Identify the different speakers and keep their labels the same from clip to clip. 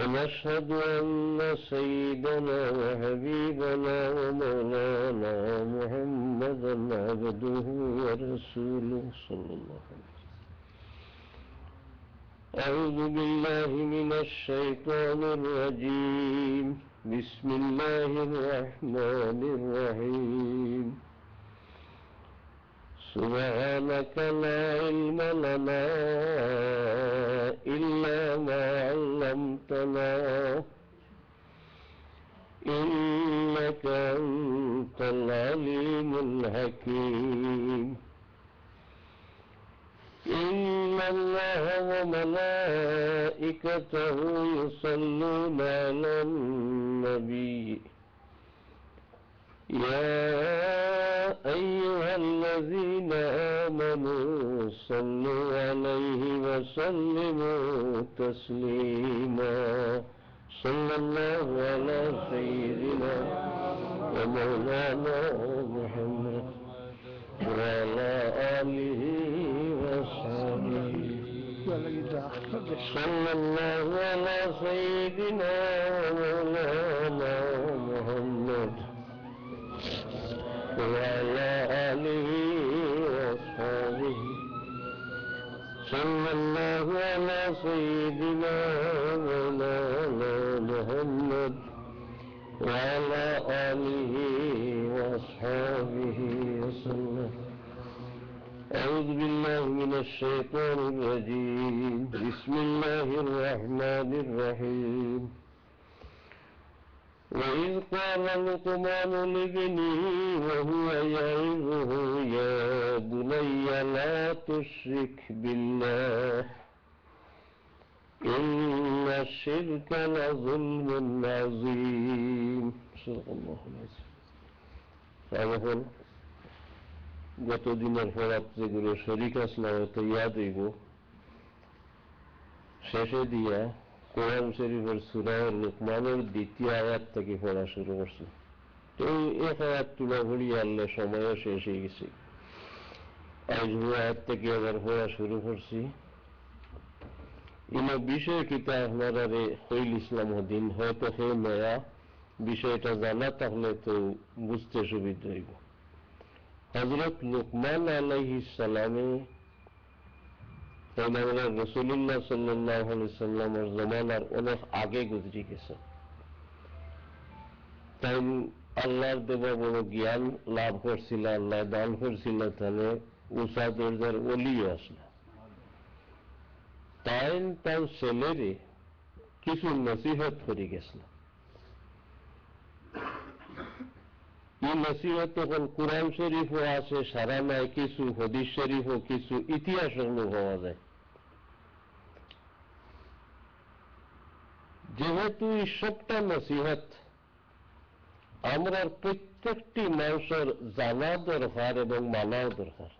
Speaker 1: ونشهد أن سيدنا وحبيبنا ومولانا محمدا عبده ورسوله صلى الله عليه وسلم. أعوذ بالله من الشيطان الرجيم. بسم الله الرحمن الرحيم. سبحانك لا علم لنا إلا ما علمتنا إنك أنت العليم الحكيم. إن الله وملائكته يصلون على النبي يا أيها الذين آمنوا صلوا عليه وسلموا تسليما. صلى الله على سيدنا ومولانا محمد وعلى آله وصحبه. صلى الله على سيدنا ومولانا محمد وعلى آله وصحبه. صلى الله على سيدنا ومولانا محمد وعلى آله وأصحابه وسلم. أعوذ بالله من الشيطان الرجيم. بسم الله الرحمن الرحيم. وإذ قال لقمان لابنه وهو يعظه يا بني لا تشرك بالله إن الشرك لظلم عظيم. صدق الله العظيم. এখন গতদিনের পড়াত যেগুলো শরীক আসলাম তো ইয়াদ হইব শেষে দিয়া কোরআন শরীফের সূরা লুকমানের দ্বিতীয় আয়াত থেকে পড়া শুরু করছে। তো এক আয়াত তুলা ভরিয়ে আনলে সময়ও শেষ হয়ে গেছে। আজ আয়াত থেকে আবার পড়া শুরু করছি। ইনা বিষয় কিতা আপনারা হইল ইসলাম দিন হয়তো হে নয়া বিষয়টা জানা থাকলে তো বুঝতে সুবিধা হইব। হযরত লুকমান আলাইহিস সালামে রাসূলুল্লাহ সাল্লাল্লাহু আলাইহি সাল্লামের জামানার অনেক আগে গুজরি গেছে। তাই আল্লাহর দেওয়া বড় জ্ঞান লাভ করছিল, আল্লাহ দান করছিল, তাহলে উষা দরজার ওলিও আসলো। তাই তার ছেলেরে কিছু নসিহত করে গেছিল। এই নসিহত তখন কুরআন শরীফও আছে, সারা নাই কিছু হাদিস শরীফও কিছু ইতিহাস পাওয়া যায়। যেহেতু এই সবটা নসিহত আমরা প্রত্যেকটি মানুষের জানা দরকার এবং মানাও দরকার।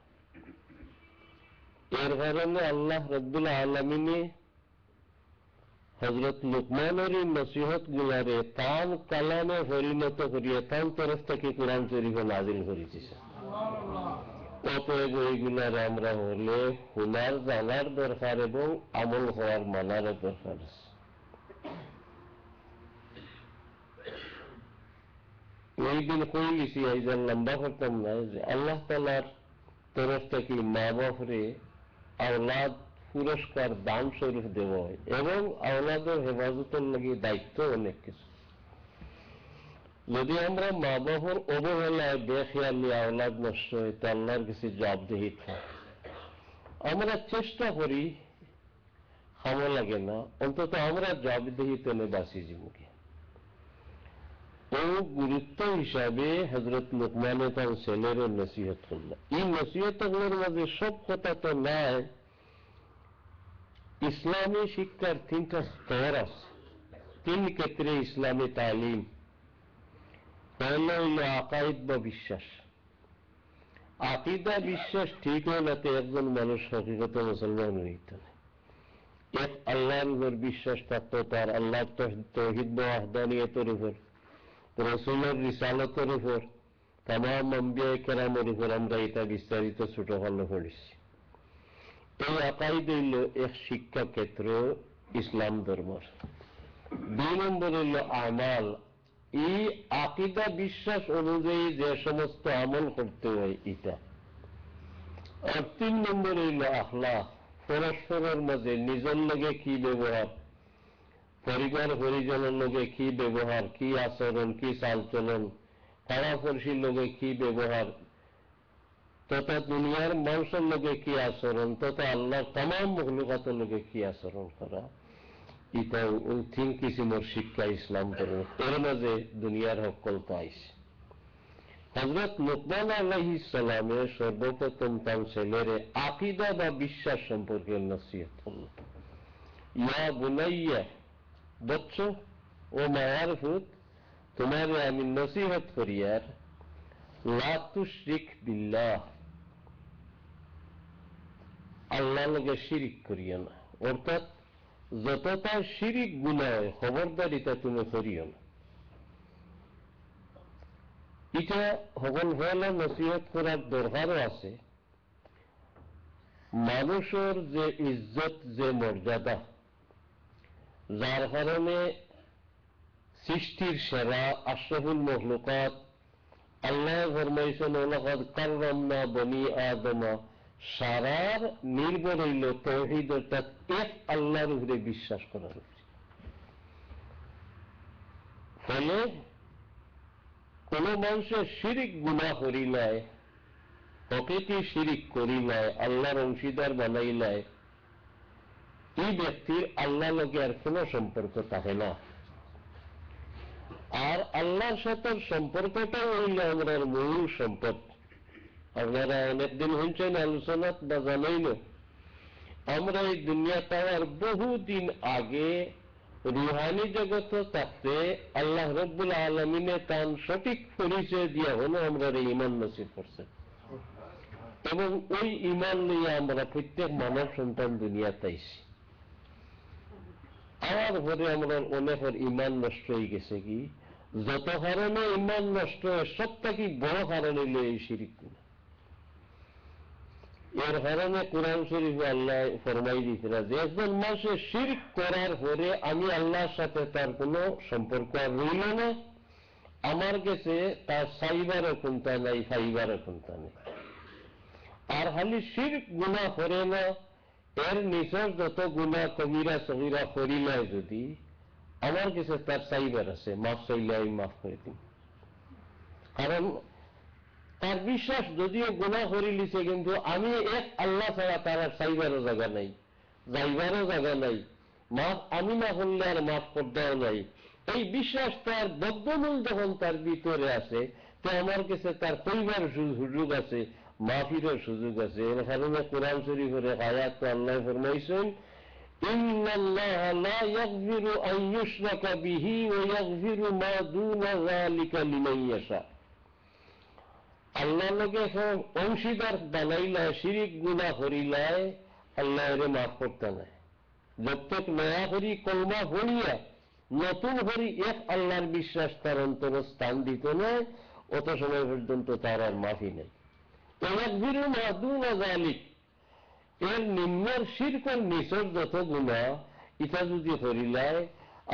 Speaker 1: এর কারণে আল্লাহ রাব্বুল আলামিনে হযরত লুকমানের এই নসিহত গুলারে তার কালামে পরিণত করিয়ে তার তরফ থেকে কুরআন শরীফে নাজিল করে দিয়েছে। অতএব এইগুলার আমরা হলে শোনার জানার দরকার এবং আমল হওয়ার মানার দরকার আছে। এই দিন কই গেছি আইজান লম্বা করতাম না যে আল্লাহ তাআলার তরফ থেকে মা বাপরে আওলাদ পুরস্কার দান স্বরূপ দেওয়া হয় এবং আওলাদের হেফাজতের লাগি দায়িত্ব অনেক কিছু। যদি আমরা মা বাবার অবহেলায় বেখেয়ালি আওলাদ নষ্ট হয় তো আল্লাহর কাছে জবাবদিহি থাকে। আমরা চেষ্টা করি, খামো লাগে না, অন্তত আমরা জবাবদিহি তেনে বাঁচি জীবকে। ও গুরুত্ব হিসাবে হযরত লুকমানে তার ছেলের নসিহত করলেন। এই নসিহতগুলোর মাঝে সব কথা তো নাই। ইসলামী শিক্ষার তিনটা স্তর আছে, তিন ক্ষেত্রে ইসলামী তালিম। পয়লা হইল আকাইদ বা বিশ্বাস। আকিদা বিশ্বাস ঠিক হইলে তো একজন মানুষ হকিকত মুসলমান হইতে না। এক আল্লাহর উপর বিশ্বাস থাকতো, তার আল্লাহর তাওহীদ বা ওয়াহদানিয়তের উপর, রাসূলের রিসালাতের উপর, তামাম আম্বিয়া কেরামের উপর। আমরা এটা বিস্তারিত ছোটখাটো পড়েছি। এই আকাইদ হইল এক শিক্ষা ক্ষেত্র ইসলাম ধর্মের। দুই নম্বর হইল আমাল, এই আকীদা বিশ্বাস অনুযায়ী যে সমস্ত আমল করতে হয় এটা। আর তিন নম্বর হইল আখলাক, পরস্পরের মাঝে নিজের লগে কি ব্যবহার, পরিবার পরিজনের লগে কি ব্যবহার, কি আচরণ, কি চালচলন, পাড়াপড়শির লগে কি ব্যবহার, তথা দুনিয়ার মানুষের লগে কি আচরণ, তথা আল্লাহর তামাম মখলুকাতের লগে কি আচরণ করা, এটা ওই তিন কিসিমের শিক্ষা ইসলাম করে। এর মাঝে দুনিয়ার সকলতা আইছে। হযরত লুকমান আলাইহিস সালামে সর্বপ্রথম তার ছেলেরে আকীদা বা বিশ্বাস সম্পর্কে নসিহত করল। ইয়া বুনাইয়া, বৎস ও মায়ার ফুত, তোমারে আমি নসিহত করি আর লা তুশরিক বিল্লাহ, আল্লাহর লগে শিরিক করিও না। অর্থাৎ যতটা শিরিক গুনাহ হয় খবরদারিতা তুমি করিও না। এটা সকল হলে নসিহত করার দরকারও আছে। মানুষের যে ইজ্জত, যে মর্যাদা, যার কারণে সৃষ্টির সেরা আশরাফুল মখলুকাত আল্লাহ ফরমাইছেন ওয়ালাকাদ কাররামনা বনি আদমা, সারার নির্ভর হইল তাওহীদ, অর্থাৎ এক আল্লাহর উপরে বিশ্বাস করার উপরে। ফলে কোন মানুষের শিরিক গুনাহ করিলায়, হকিকি শিরিক করিলায়, আল্লাহর অংশীদার বানাইলায়, এই ব্যক্তির আল্লাহ লগে আর কোন সম্পর্ক থাকে না। আর আল্লাহর সাথে সম্পর্কটা হইল আমরা মূল সম্পদ। আপনারা অনেকদিন হয়েছেন আলোচনাত বা জানাইল, আমরা এই দুনিয়া পাওয়ার বহুদিন আগে রুহানি জগতে থাকতে আল্লাহ রব্বুল আলমিনে তার সঠিক পরিচয় দিয়া হলো আমরা ঈমান নসিব করছে, এবং ওই ঈমান নিয়ে আমরা প্রত্যেক মানব সন্তান দুনিয়াতে আইছি। আমার ঘরে আমরা অনেকের ঈমান নষ্ট হয়ে গেছে। কি যত কারণে ঈমান নষ্ট হয়, সব থেকে বড় কারণ হইল এই শিরিক গুনাহ। এর কারণে কুরআন শরীফে আল্লাহ ফরমাই দিয়েছিল যে একজন মানুষের শিরক করার পরে আমি আল্লাহর সাথে তার কোনো সম্পর্ক আর রইল না, আমার কাছে তার সাইবারও কোনটা নাই, ফাইবারও কোনটা নেই। আর খালি শিরক গুনাহ করে না, এর নিচের যত গুনাহ কবিরা সগীরা করিলায় যদি আমার কাছে তার সাইবার আছে, মাফ চাইলে আমি মাফ করে দিই। কারণ তার বিশ্বাস যদিও গুনাহ করে লিছে, কিন্তু আমি এক আল্লাহ ছাড়া তার আর চাইবারও জায়গা নাই, যাইবারও জায়গা নাই, মাফ আমি না করলে আর মাফ করতেও নাই। এই বিশ্বাস তার বদ্ধমূল যখন তার ভিতরে আছে, তো আমার কাছে তার কইবার সুযোগ আছে, মাফিরও সুযোগ আছে। এর কারণে কোরআন শরীফের আয়াত তো আল্লাহ ফরমাইছেন, ইন্নাল্লাহা লা ইয়াগফিরু আন ইউশরাকা বিহি ওয়া ইয়াগফিরু মা দুনা যালিকা লিমান ইয়াশা। আল্লাহ লগে অংশীদার বানাইলায়, শিরিক গুনাহ করিলায়, আল্লাহ এর মাফ করতে নাই। যতক নয়া করি কলমা হইয়া নতুন করি এক আল্লাহর বিশ্বাস তার অন্তরে স্থান দিত নয়, অত সময় পর্যন্ত তার আর মাফি নেই। ইয়াগফিরু মা দুনা যালিক, এর নিম্নের শিরকের নিচের যত গুনাহ ইটা যদি করিলায়,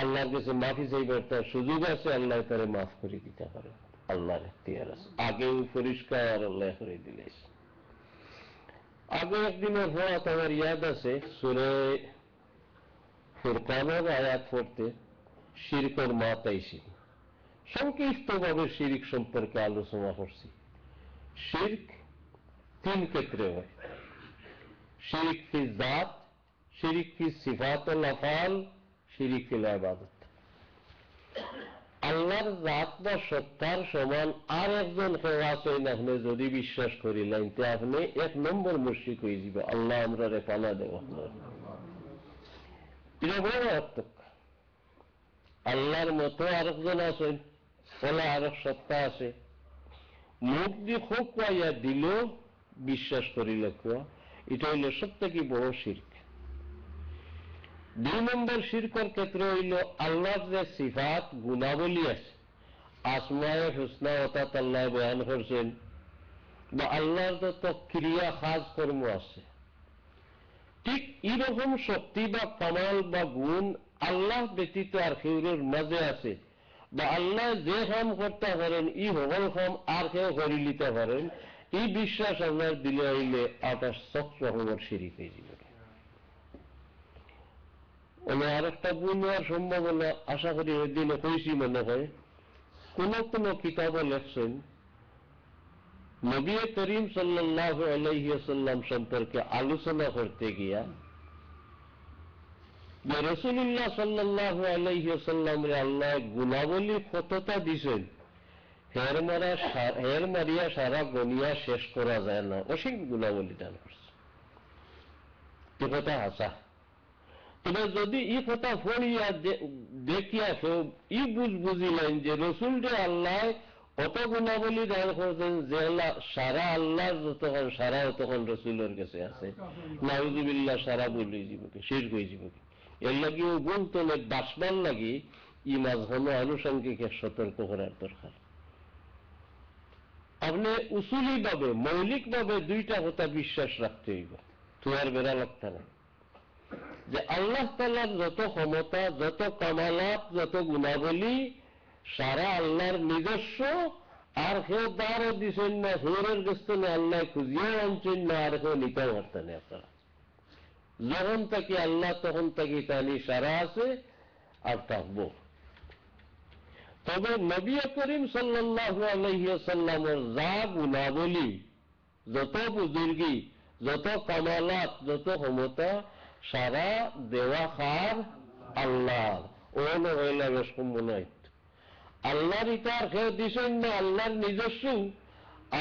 Speaker 1: আল্লাহর কাছে মাফি চাইবার তার সুযোগ আছে, আল্লাহ তারে মাফ করে দিতে পারে। আল্লাহর এখতিয়ার আছে, আগেও পরিষ্কার আল্লাহ করে দিলে। আগে একদিনের হওয়া আমার ইয়াদ আছে, সূরা ফুরকানের আয়াত পড়তে শিরকের মাত আইছি, সংক্ষিপ্তভাবে শিরক সম্পর্কে আলোচনা করছি। শিরক তিন ক্ষেত্রে হয়: শিরক ফি জাত, শিরক ফি সিফাতুল আফআল, শিরক ফিল ইবাদত। আল্লাহর জাত বা সত্তার সমান আর একজন কেউ আছে না, আপনি যদি বিশ্বাস করিলেন তো আপনি এক নম্বর মুশরিক হয়ে যাবে। আল্লাহ আমরা রে পানা দেব। এটা বড় অর্থক। আল্লাহর মতো আরেকজন আছেন, বলে আরেক সত্তা আছে, মুখ দিয়ে খুব পাইয়া দিল বিশ্বাস করিল, এটা হইল সব থেকে বড় শিরক। দুই নম্বর শিরকের ক্ষেত্রে হইল আল্লাহর যে সিফাত গুণাবলী আছে, আসমায়ে হুসনা অর্থাৎ আল্লাহ বয়ান করছেন, বা আল্লাহর যত ক্রিয়া কাজ কর্ম আছে, ঠিক এরকম শক্তি বা কামাল বা গুণ আল্লাহ ব্যতীত আর কেউরের মাঝে আছে, বা আল্লাহ যে কাম করতে পারেন ই সকল কাম আর কেউ করে নিতে পারেন, এই বিশ্বাস আপনার দিলে হইলে আটা 100 রকমের শিরিক হয়ে যাবে। আর একটা বই নেওয়ার সম্ভাবনা আশা করি ওই দিনে কইছি মনে হয়, কোন কোন কিতাবে লেখছেন নবী করিম সাল্লাল্লাহু আলাইহি ওয়াসাল্লাম সম্পর্কে আলোচনা করতে গিয়া যে রাসূলুল্লাহ সাল্লাল্লাহু আলাইহি ওয়াসাল্লামরে আল্লাহ গুণাবলী কতটা দিছেন, হের মারিয়া সারা গনিয়া শেষ করা যায় না, অসীম গুণাবলী দান করছে। এ কথা হাসা। তবে যদি এই কথা পড়িয়া দেখিয়া কেউ ই বুঝিলেন যে রসুলকে আল্লাহ অত গুণাবলী দান করছেন যে সারা আল্লাহ যতক্ষণ সারা তখন রসুলের কাছে আছে, নাউযুবিল্লাহ সারা বলে জীবকে শেষ হয়ে জীবকে এর লাগি ও গুণতলে বাসবার লাগি ই মাঝখানে আনুষঙ্গিক সতর্ক করার দরকার। আপনি উসুলি ভাবে মৌলিক ভাবে দুইটা কথা বিশ্বাস রাখতে হইব, তোমার বেড়া লাগতে না যে আল্লাহ তাআলার যত ক্ষমতা, যত কামালাত, যত গুণাবলী সারা আল্লাহর নিজস্ব, আর কেউ দ্বারও দিচ্ছেন না, হুরের গেছেন আল্লাহ খুঁজিয়ে আনছেন না, আর কেউ নিতেও পারতেন না। আপনারা যখন তাকে আল্লাহ তখন তাকে তানি সারা আছে আর থাকবো। তবে নবী করিম সাল্লাল্লাহু আলাইহি ওয়াসাল্লামের যা গুণাবলী, যত বুজুর্গি, যত কামালাত, যত ক্ষমতা সারা দেওয়া খার আল্লাহ, ও নহইলা বেশ সম্ভাবনা আল্লাহর ইতার কেউ দিছেন না, আল্লাহর নিজস্ব,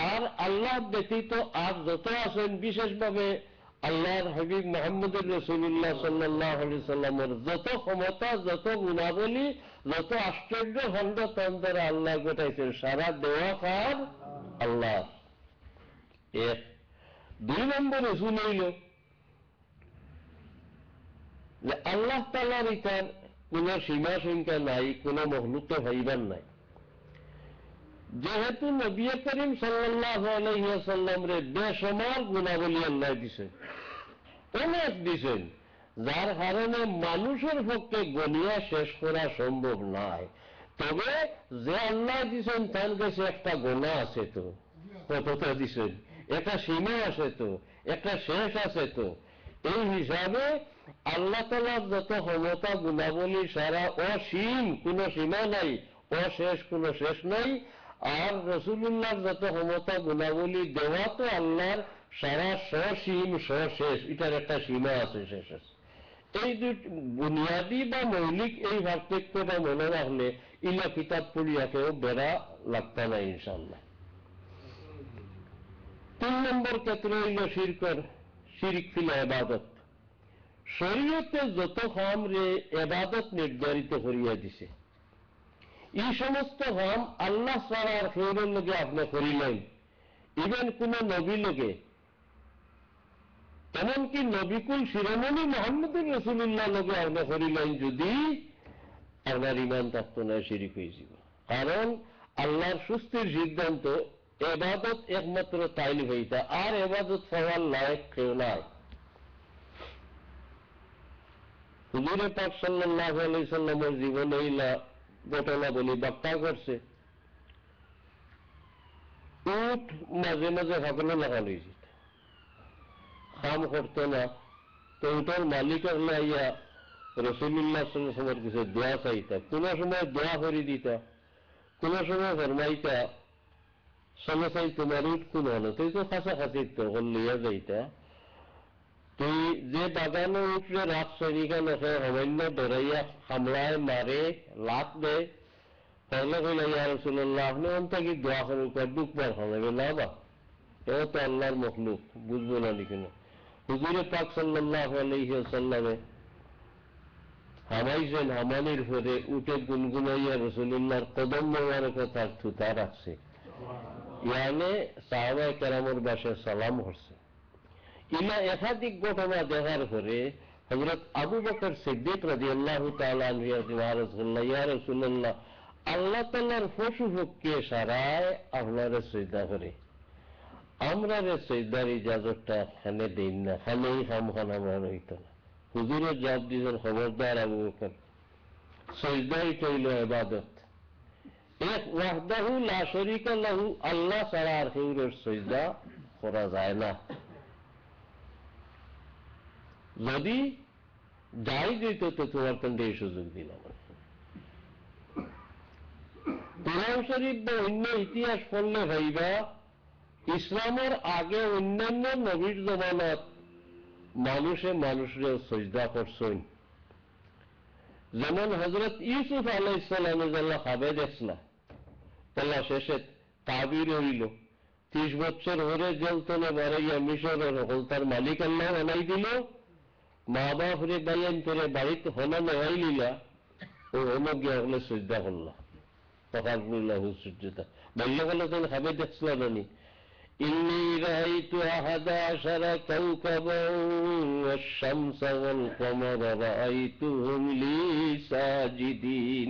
Speaker 1: আর আল্লাহ ব্যতীত আর যত আছেন বিশেষভাবে আল্লাহর হাবিব মুহাম্মদুর রাসূলুল্লাহ সাল্লাল্লাহু আলাইহি সাল্লামের যত ক্ষমতা, যত গুণাবলী, যত আশ্চর্য খণ্ড তন্ত্র আল্লাহ গোটাইছেন সারা দেওয়া খার আল্লাহ। এক। 2 নম্বর রসুল হইল যে আল্লাহ তাআলার ইতার কোন সীমা সংখ্যা নাই, কোন মখলুক ভাইবার নাই। যেহেতু নবী করিম সাল্লাল্লাহু আলাইহি ওয়াসাল্লাম রে বেশমাল গুণাবলী আল্লাহ দিছেন, অনেক দিছেন, যার কারণে মানুষের পক্ষে গনিয়া শেষ করা সম্ভব নয়। তবে যে আল্লাহ দিছেন তার কাছে একটা গোনা আছে, তো কতটা দিছেন, একটা সীমা আছে, তো একটা শেষ আছে। তো এই হিসাবে আল্লাহ তাআলার যত ক্ষমতা গুণাবলী সারা অসীম, কোন সীমা নাই, অশেষ কোন শেষ নাই। আর রাসূলুল্লাহর যত ক্ষমতা গুণাবলী দেওয়া তো আল্লাহর সারা সসীম সশেষ, এটার একটা সীমা আছে, শেষ আছে। এই দুটি বুনিয়াদী বা মৌলিক এই পার্থক্যটা মনে রাখলে ইলা কিতাব পড়িয়াকেও বেড়া লাগতা না ইনশাআল্লাহ। 3 নম্বর ক্ষেত্র হইল শিরক ফিল ইবাদত। শরীয়তে যত কাম রে ইবাদত নির্ধারিত করিয়া দিছে, এই সমস্ত কাম আল্লাহ ছাড়া আর কেউর লগে আপনি করিলেন, ইভেন কোন নবী লগে, এমনকি নবিকুল শিরোমণি মুহাম্মদুর রাসূলুল্লাহ লগে আপনি করিলেন, যদি আপনার ইমান থাকতো না, শিরিক হয়ে যাব। কারণ আল্লাহর সুস্থির সিদ্ধান্ত ইবাদত একমাত্র তাইলে হইতা, আর ইবাদত পাওয়ার লায়ক কেউ নাই। হুজুর পাক সাল্লাল্লাহু আলাইহি সাল্লামের জীবনে এইলা ঘটনা বলি ব্যাখ্যা করছে। উট মাঝে মাঝে হাগলে লাগানো হয়েছে, কাম করতো না, তো উটের মালিকের লাইয়া রাসূলুল্লাহ সাল্লাল্লাহু আলাইহি ওয়াসাল্লামের কাছে দোয়া চাইতা, কোন সময় দোয়া করে দিতা, কোন সময় ফরমাইতা সঙ্গে চাই তোমার উট কোন হলো, তুই তো কাছাকাছি তো লইয়া যাইতা, তুই যে বাগানে উঠলে রাত সৈনিকা সামান্য ডরাইয়া হামলায় মারে লাভ দেয়, তাহলে কইলা ইয়া রাসূলুল্লাহ আপনি অন্তকে দোয়া করুক, দুঃখবার হবে না বা এও তো আল্লাহর মখলুক, বুঝবো না কেন। হুজুরে পাক সাল্লাল্লাহু আলাইহি ওয়াসাল্লামে হামাইছেন, হামানির পরে উঠে গুনগুনাইয়া রাসূলুল্লাহর কদম মোবারক তার থুতা রাখছে, ইয়ানে সাহাবায়ে কেরামের বাসায় সালাম করছে। ইলা একাধিক ঘটনা দেখার পরে হযরত আবু বকর সিদ্দিক রাদিয়াল্লাহু তাআলা আনহু ইয়া রাসূলুল্লাহ, আল্লাহ তাআলার পশু পক্ষে সারায় আপনারে সিজদা করে, আমরা রে সিজদার ইজাজতটা খানে দিন না, খানেই খামখান আমরা হইত না। হুজুরের জবাব দিয়েছেন, খবরদার আবু বকর, সিজদা এটা হইল ইবাদত। এক ওয়াহদাহু লা শরীকা লাহু, আল্লাহ ছাড়া আর কেউর সিজদা করা যায় না। যদি জায়েজ হইত তো তোমার কেন্দ্রে এই সুযোগ দিলাম। কোরআন শরীফ বা অন্য ইতিহাস পড়লে ভাইবা ইসলামের আগে অন্যান্য নবীর জমানাত মানুষের সিজদা করছেন। যেমন হযরত ইউসুফ আলাইহিস সালামে যারা খাবে দেখলা তাল্লা শেষে তাবির হইল 30 বছর হরে জেলতনে বাড়াইয়া মিশরের হল তার মালিক আল্লাহ বানাই দিল, মা বাপ রে বাইন করে বাড়িতে হনা নেওয়াই লিলা, ও হলো গিয়া হলে সিজদা করলা, তকাবুল্লাহ সুজ্জতা বললে গেল তুমি খাবে দেখছিল নানি, ইন্নী রাআইতু আহাদা আশারা কাওকাবান ওয়াশ-শামসা ওয়াল-কমারা রাআইতুহুম লি সাজিদিন।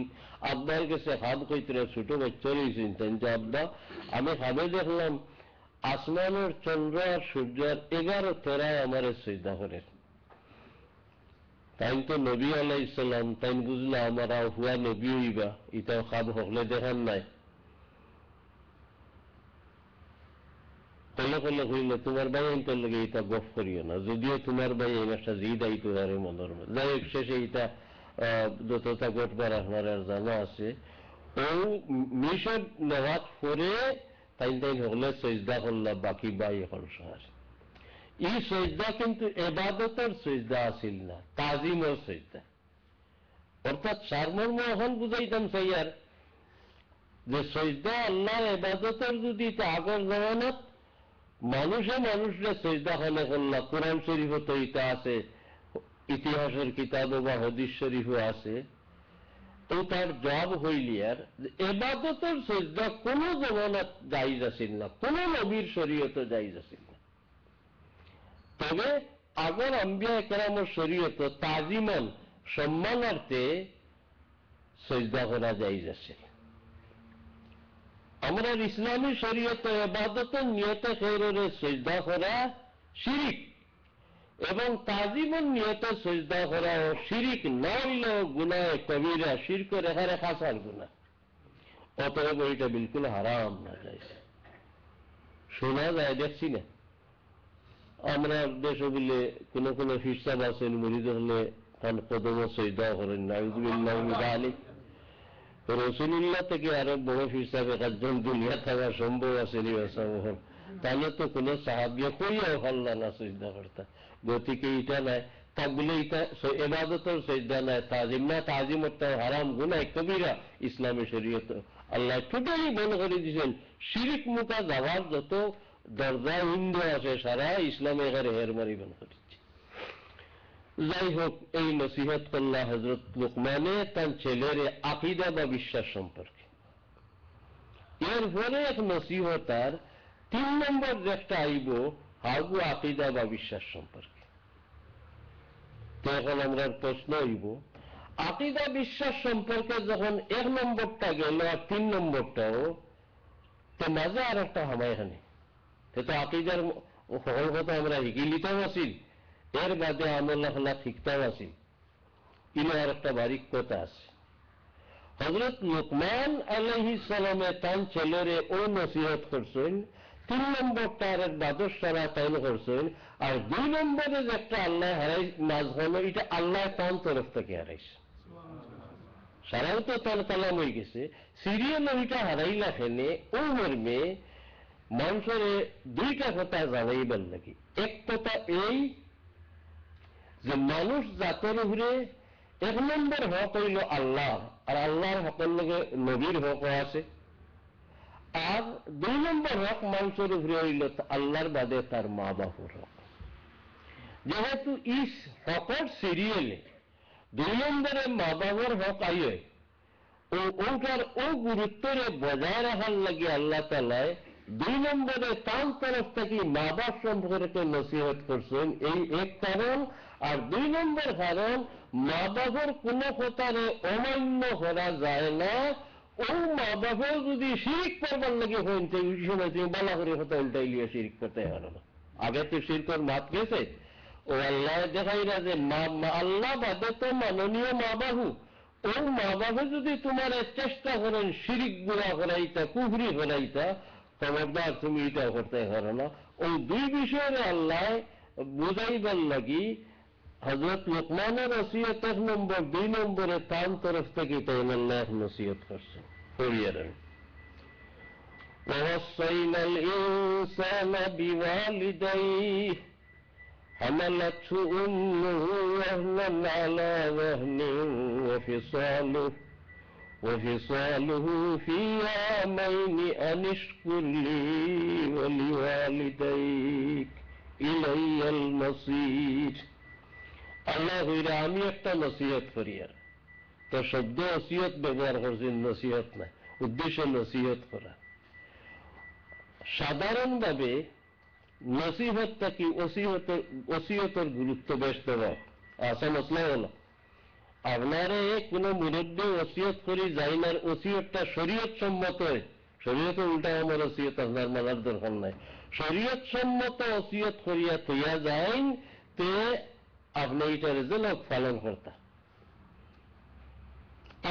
Speaker 1: আব্বার কাছে খাব কইতরা ছোট বাচ্চা রয়েছেন, তাই আব্বা আমি খাবে দেখলাম আসমানের চন্দ্র আর সূর্যের 11 তারায় আমার সিজদা করে। তাই তো নবী আলাইহিস সালাম, তাই বুঝলা আমার হুয়া নবী হইবা, এটাও খাব হকলে দেখান নাই। কলে কলে হইলে তোমার ভাই আইনটার লগে এটা গফ করিও না, যদিও তোমার ভাই এই একটা জিদ আইতো আরে মনের মধ্যে। যাই হোক, শেষে এটা যতটা গটবার আপনার জানা আছে, ও মিশর নেওয়ার পরে তাই হলে সিজদা করলা, বাকি বাই এখন সহার। এই সিজদা কিন্তু ইবাদতের সিজদা আসিল না, তাজিমের সিজদা। অর্থাৎ সারমর্ম এখন বুঝাইতাম সাইয়ার যে সিজদা আল্লাহর ইবাদতের যদি আগের জামানাত মানুষের সিজদা খানে করলা, কোরআন শরীফও তো এটা আছে, ইতিহাসের কিতাবও বা হাদিস শরীফও আছে, তো তার জবাব হইলিয়ার ইবাদতের সিজদা কোন জামানাত জায়েজ আছিল না, কোন নবীর শরীয়তে জায়েজ আছিল না। তবে আগের আম্বিয়া কেরামের শরীয়তে তাজিমান সম্মানার্থে সিজদা করা জায়েজ আছে। আমরা ইসলামী শরীয়তে ইবাদতের নিয়তে খেয়রে সিজদা করা শিরিক, এবং তাজিমের নিয়তে সিজদা করা ও শিরিক না হইলেও গুনাহে কবিরা, শিরকের এখানে খাসার গুনাহ, অতএব এটা বিলকুল হারাম না যায়। শোনা যায়, দেখছি না আমরা দেশে বলে কোন ফিরসাব আছেন মুরিদ হলে তার কদম সিজদা করেন, নাউযুবিল্লাহি মিন যালিক। রাসূলুল্লাহ থেকে আরো বড় ফিরসাব একজন দুনিয়া থাকা সম্ভব আছে নি? তাহলে তো কোন সাহাবিয়া কইয়াও পারলা না সিজদা করতে। গতিকে এটা নাই, তা বলে এটা ইবাদতের সিজদা নাই, তাজিম না, তাজিমটা হারাম, গুনাহ কবিরা ইসলামী শরীয়ত আল্লাহ টোটালি বন্ধ করে দিয়েছেন। শিরিক মুকা যাওয়ার যত দরজা উইন্ডো আছে সারা ইসলামে এখানে হের মারি বন্ধ করে দিচ্ছে। যাই হোক, এই নসিহত করলা হযরত লুকমানে তার ছেলের আকীদা বা বিশ্বাস সম্পর্কে। এরপরে এক নসিহত আর 3 নম্বর যেটা আইব হাগু আকীদা বা বিশ্বাস সম্পর্কে। তো এখন আমরা প্রশ্ন হইব, আকীদা বিশ্বাস সম্পর্কে যখন 1 নম্বরটা গেল আর 3 নম্বরটাও, তো মাঝে আর একটা হামাইখানে, তো আকীদার সকল কথা আমরা হিগিলিতাম আসিল, এর বাদে আমল আখলাক শিখতাম আসিল, কিন্তু আর একটা বারিক কথা আছে। হযরত লুকমান আলাইহিস সালামে তার ছেলেরে ও নসিহত করছেন, 3 নম্বরটা আর এক দ্বাদশ সারা তাইন করছেন, আর 2 নম্বরে যে একটা আল্লাহ হারাই মাঝখানে, এটা আল্লাহ তার তরফ থেকে হারাইছে। সারাও তো তার কালাম হয়ে গেছে, সিরিয়াল ওইটা হারাইলা ফেনে ও মর্মে মানুষের 2টা কথা জানাইবেন নাকি। এক কথা এই যে মানুষ জাতের উপরে 1 নম্বর হক হইল আল্লাহ, আর আল্লাহর হকের লগে নবীর হক আছে, আর 2 নম্বর হক মানুষের উপরে হইল আল্লাহর বাদে তার মা বাপুর হক। যেহেতু ইস হকর সিরিয়ালে 2 নম্বরে মা বাবার হক আইয়ে, ও ওটার ও গুরুত্বরে বজায় রাখার লাগে আল্লাহ তাআলা 2 নম্বরে তার তরফ থেকে মা বাপ সম্পর্কে নসিহত করছেন, এই এক কারণ। আর 2 নম্বর কারণ, মা বাবার কোন কথারে অমান্য করা যায় না। ও মা বাবা যদি শিরিক করবার লাগে হইন, ওই সময় তুমি বালা করে কথা উল্টাই লিয়ে শিরিক করতে পারো না। আগে তো শিরকের মাত গেছে, ও আল্লাহ দেখাইরা যে আল্লাহ বাদে তো মাননীয় মা বাবু, ও মা বাবু যদি তোমার চেষ্টা করেন শিরিক গুণা করাইতা, কুফরি করাইতা, খবরদার তুমি এটা করতে পারো না। ওই দুই বিষয়ে আল্লাহ বুঝাইবার লাগি হযরত লোকমানের ওসিয়ত 1 নম্বর, 2 নম্বরে তার তরফ থেকে তাই আল্লাহ নসিহত করছে পড়িয়ারেন। ووصينا الإنسان بوالديه حملته أمه وهنا على وهن وفصاله في عامين أن اشكر لي ولوالديك إلي المصير। আল্লাহ হইরা আমি একটা নসিহত করি, আর তো শব্দ ওসিয়ত ব্যবহার করছেন, নসিহত না, উদ্দেশ্য নসিহত করা। সাধারণভাবে নসিহতটা কি ওসিয়তের গুরুত্ব বেশ দেওয়া আসা মশলা হলো। আপনারে কোনো মুরব্বী ওসিয়ত করি যাইনার ওসিয়তটা শরীয়ত সম্মত, শরীয়তে উল্টা আমার ওসিয়ত আপনার মানার দরকার নাই, শরীয়ত সম্মত ওসিয়ত করিয়া থইয়া যাইন, তে আপনি এটার যেন পালন করতা।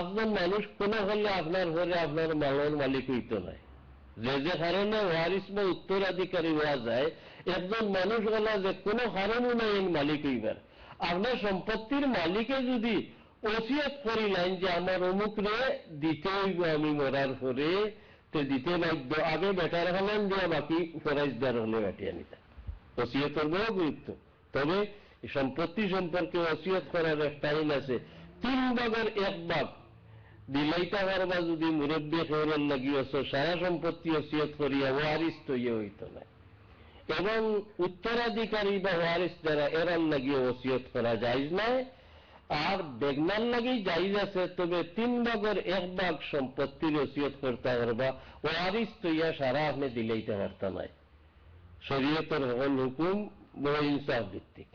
Speaker 1: আপনার মানুষ কোনো হলে আপনার ঘরে আপনার মালের মালিক হইত নাই, যে কারণে ওয়ারিস বা উত্তরাধিকারী হওয়া যায়। একজন মানুষ হলা যে কোনো কারণও নাই মালিক হইবার। আপনার সম্পত্তির মালিকে যদি ওসিয়ত করিলেন যে আমার অমুক রে দিতে হইব আমি মরার পরে, তো দিতে বাধ্য, আগে বেটার হলেন দিয়ে বাকি ফরাইজদার হলে বাটিয়া নিতেন। ওসিয়তের বড় গুরুত্ব। তবে সম্পত্তি সম্পর্কে ওসিয়ত করার একটা আইন আছে, 3 ভাগের 1 ভাগ দিলাইতে পারবা যদি মুরব্বী খবরের লাগিয়েছ, সারা সম্পত্তি ওসিয়ত করিয়া ওয়ারিস তৈরি হইত না। এবং উত্তরাধিকারী বা ওয়ারিস দ্বারা এরার লাগিয়ে ওসিয়ত করা যাইজ নাই। আর বেগনার লাগি যাইজ আছে, তবে 3 ভাগের 1 ভাগ সম্পত্তির ওসিয়ত করতে পারবা, ওয়ারিস তৈয়া সারা আপনি দিলাইতে পারতা নাই। শরীয়তের হুকুম বড় ইনসাফ ভিত্তিক।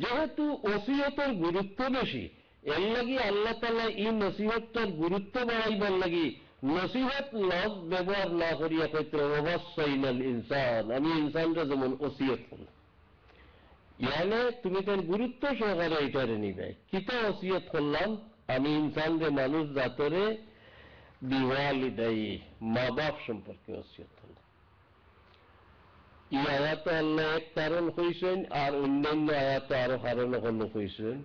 Speaker 1: যেহেতু ওসিয়তের গুরুত্ব বেশি, এর লাগি আল্লাহ তাআলা এই নসিহতটার গুরুত্ব বাড়াইবার লাগি নসিহত লফজ ব্যবহার না করিয়া কইতে ওয়াসাইনাল ইনসান, আমি ইনসানরা যেমন ওসিয়ত করলাম, ইয়ানে তুমি তার গুরুত্ব সহকারে এটারে নিবে। কিতা ওসিয়ত করলাম আমি ইনসানরে, মানুষ জাতরে বিওয়ালিদাই, মা বাপ সম্পর্কে ওসিয়ত করলাম। এই আয়াত আল্লাহ এক কারণ কইছেন, আর অন্যান্য আয়াত আরো কারণ হলো কইছেন।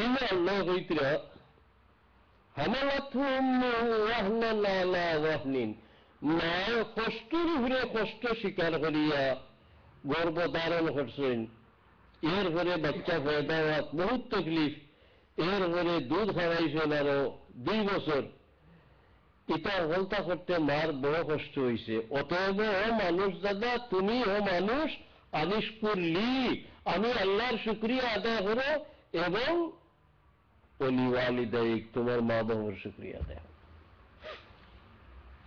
Speaker 1: এই আল্লাহ কইতরা হামালাতহু উম্মুহু ওয়াহনান আলা ওয়াহনিন, মা কষ্টের উপরে কষ্ট স্বীকার করিয়া গর্ভ ধারণ করছেন, এর পরে বাচ্চা পয়দা হওয়া বহুত তকলিফ, এর পরে দুধ খাওয়াইছেন আরো 2 বছর, এটা হলতা করতে মার বড় কষ্ট হয়েছে। অতএব ও মানুষ দাদা, তুমি ও মানুষ আনিশকুরলি, আমি আল্লাহর শুকরিয়া আদায় করো, এবং ওয়ালিদাইক, তোমার মা বাবার শুকরিয়া আদায় করো।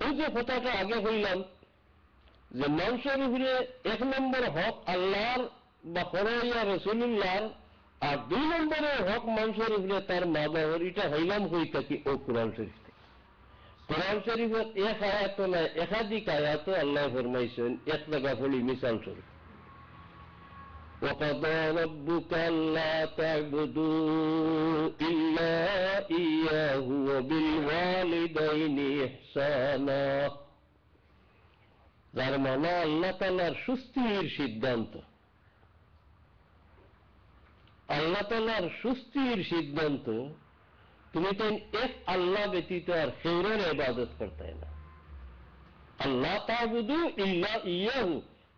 Speaker 1: এই যে কথাটা আগে বললাম যে মানুষের উপরে 1 নম্বর হক আল্লাহর বা ফরইয়া রাসূলুল্লাহর, আর 2 নম্বরে হক মানুষের উপরে তার মা বাবার। এটা হইলাম হই থাকি ও কোরআন শরীফ থেকে। কোরআন শরীফের এক আয়াত নয়, একাধিক আয়াত আল্লাহ ফরমাইছেন, এক লাগা ফলি মিসাল স্বরূপ, وَقَضَى رَبُّكَ أَلَّا تَعْبُدُوا إِلَّا إِيَّاهُ وَبِالْوَالِدَيْنِ إِحْسَانًا। যার মানে আল্লাহ তাআলার সুস্থির সিদ্ধান্ত, আল্লাহ তাআলার সুস্থির সিদ্ধান্ত, তুমি তো এক আল্লাহ ব্যতীত আর কেউরের ইবাদত করতে না। আল্লাহ তা'বুদু ইল্লা ইয়াহু,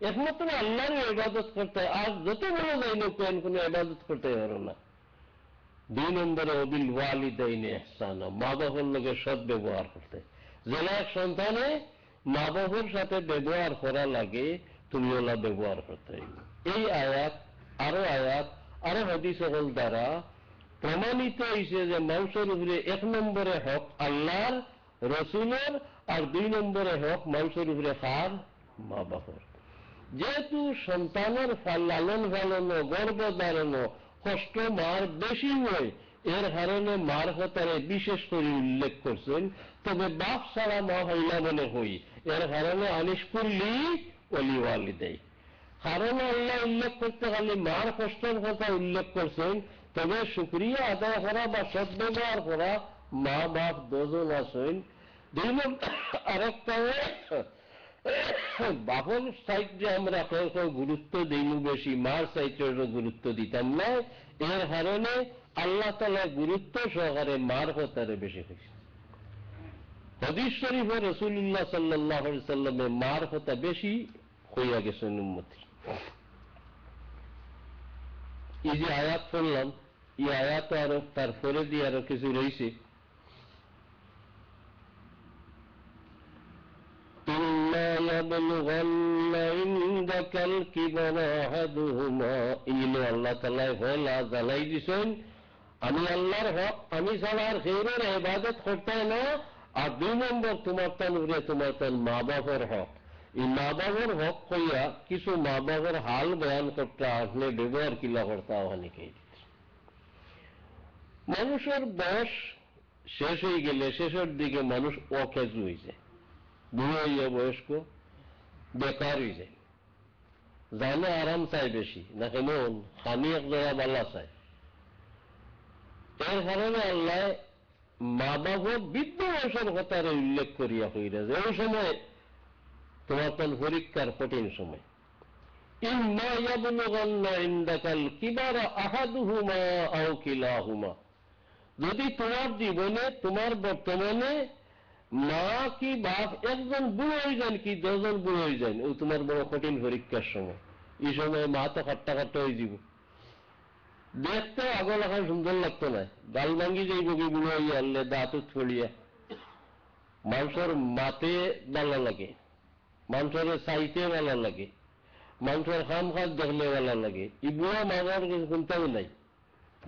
Speaker 1: একমাত্র আল্লাহর ইবাদত করতে, আর যত বড় যাই না কেন কোনো ইবাদত করতে পারো না। 2 নম্বরে ওবিল ওয়ালিদাইনি ইহসানা, মা বাবার লগে সৎ ব্যবহার করতে। যেন এক সন্তানে মা বাবার সাথে ব্যবহার করা লাগে, তুমি ওলা ব্যবহার করতে হইবে। এই আয়াত আরো হাদিস সকল দ্বারা প্রমাণিত হয়েছে যে মানুষের উপরে 1 নম্বরে হক আল্লাহর, রসুলের, আর 2 নম্বরে হক মানুষের উপরে কার, মা বাবার। যেহেতু সন্তানের লালন পালন, গর্ভ ধারণ কষ্ট মার বেশি হয়, এর কারণে মার কথারে বিশেষ করে উল্লেখ করছেন। তবে বাপ ছাড়া মা হইলা মনে হই, এর কারণে আনিশকুরলি ওলি ওয়ালিদাই, কারণ আল্লাহ উল্লেখ করতে খালি মার কষ্টের কথা উল্লেখ করছেন, তবে শুকরিয়া আদায় করা বা সদ্ব্যবহার করা মা বাপ দুজন আছেন। দুই আরেকটা বাপর সাইডে আমরা কেউ কেউ গুরুত্ব দিইনি বেশি, মার সাইডে গুরুত্ব দিতাম না। এর কারণে আল্লাহ তাআলা গুরুত্ব সহকারে মার কথারে বেশি হয়েছে। হাদিস শরীফে রাসূলুল্লাহ সাল্লাল্লাহু আলাইহি সাল্লামে মার কথা বেশি হইয়া গেছেন উম্মতি। এই যে আয়াত পড়লাম, এই আয়াত আরো তারপরে দিয়ে আরো কিছু রয়েছে। إما يبلغن عندك الكبر أحدهما إلى الله تعالى ولا জানাই দিছেন আমি আল্লাহর হক, আমি ছাড়া আর খেয়ের ইবাদত করতে না। আর দুই নম্বর তোমার তান উড়ে তোমার তান মা বাবার হক। এই মা বাবার হক হইয়া কিছু মা বাবার হাল বয়ান করতে আসলে ব্যবহার কিলা করতে অনেকেই। মানুষের বয়স শেষ হয়ে গেলে শেষের দিকে মানুষ অকেজু হয়ে যায়, বুড়ো হইয়া বয়স্ক বেকার হয়ে যায়, জানে আরাম চাই বেশি না, কেমন খানি এক জায়গা বালা চায়। এর কারণে আল্লাহ মা বাবার বৃদ্ধ বয়সের কথার উল্লেখ করিয়া হইরা যে ওই সময় তোমার তার পরীক্ষার কঠিন সময়। ইম্মা ইয়াবলুগান্না ইনদাকাল কিবারা আহাদুহুমা আও কিলাহুমা, যদি তোমার জীবনে তোমার বর্তমানে মা কি বাপ একজন বুড়ো হয়ে যান কি দশজন বুড়ো হয়ে যান, ও তোমার বড় কঠিন পরীক্ষার সময়। এই সময় মা তো খাট্টা খাট্টা হয়ে যাব, দেখতে আগল এখন সুন্দর লাগতো না, গাল ভাঙ্গি যাইব কি বুড়ো হইয়া আনলে দাঁত ছড়িয়া। মানুষের মাতে ভালো লাগে, মানুষের চাইতে ভালো লাগে, মানুষের খাম খাজ দেখলে ভালো লাগে। এই বুড়া মামার কোনটাও নাই,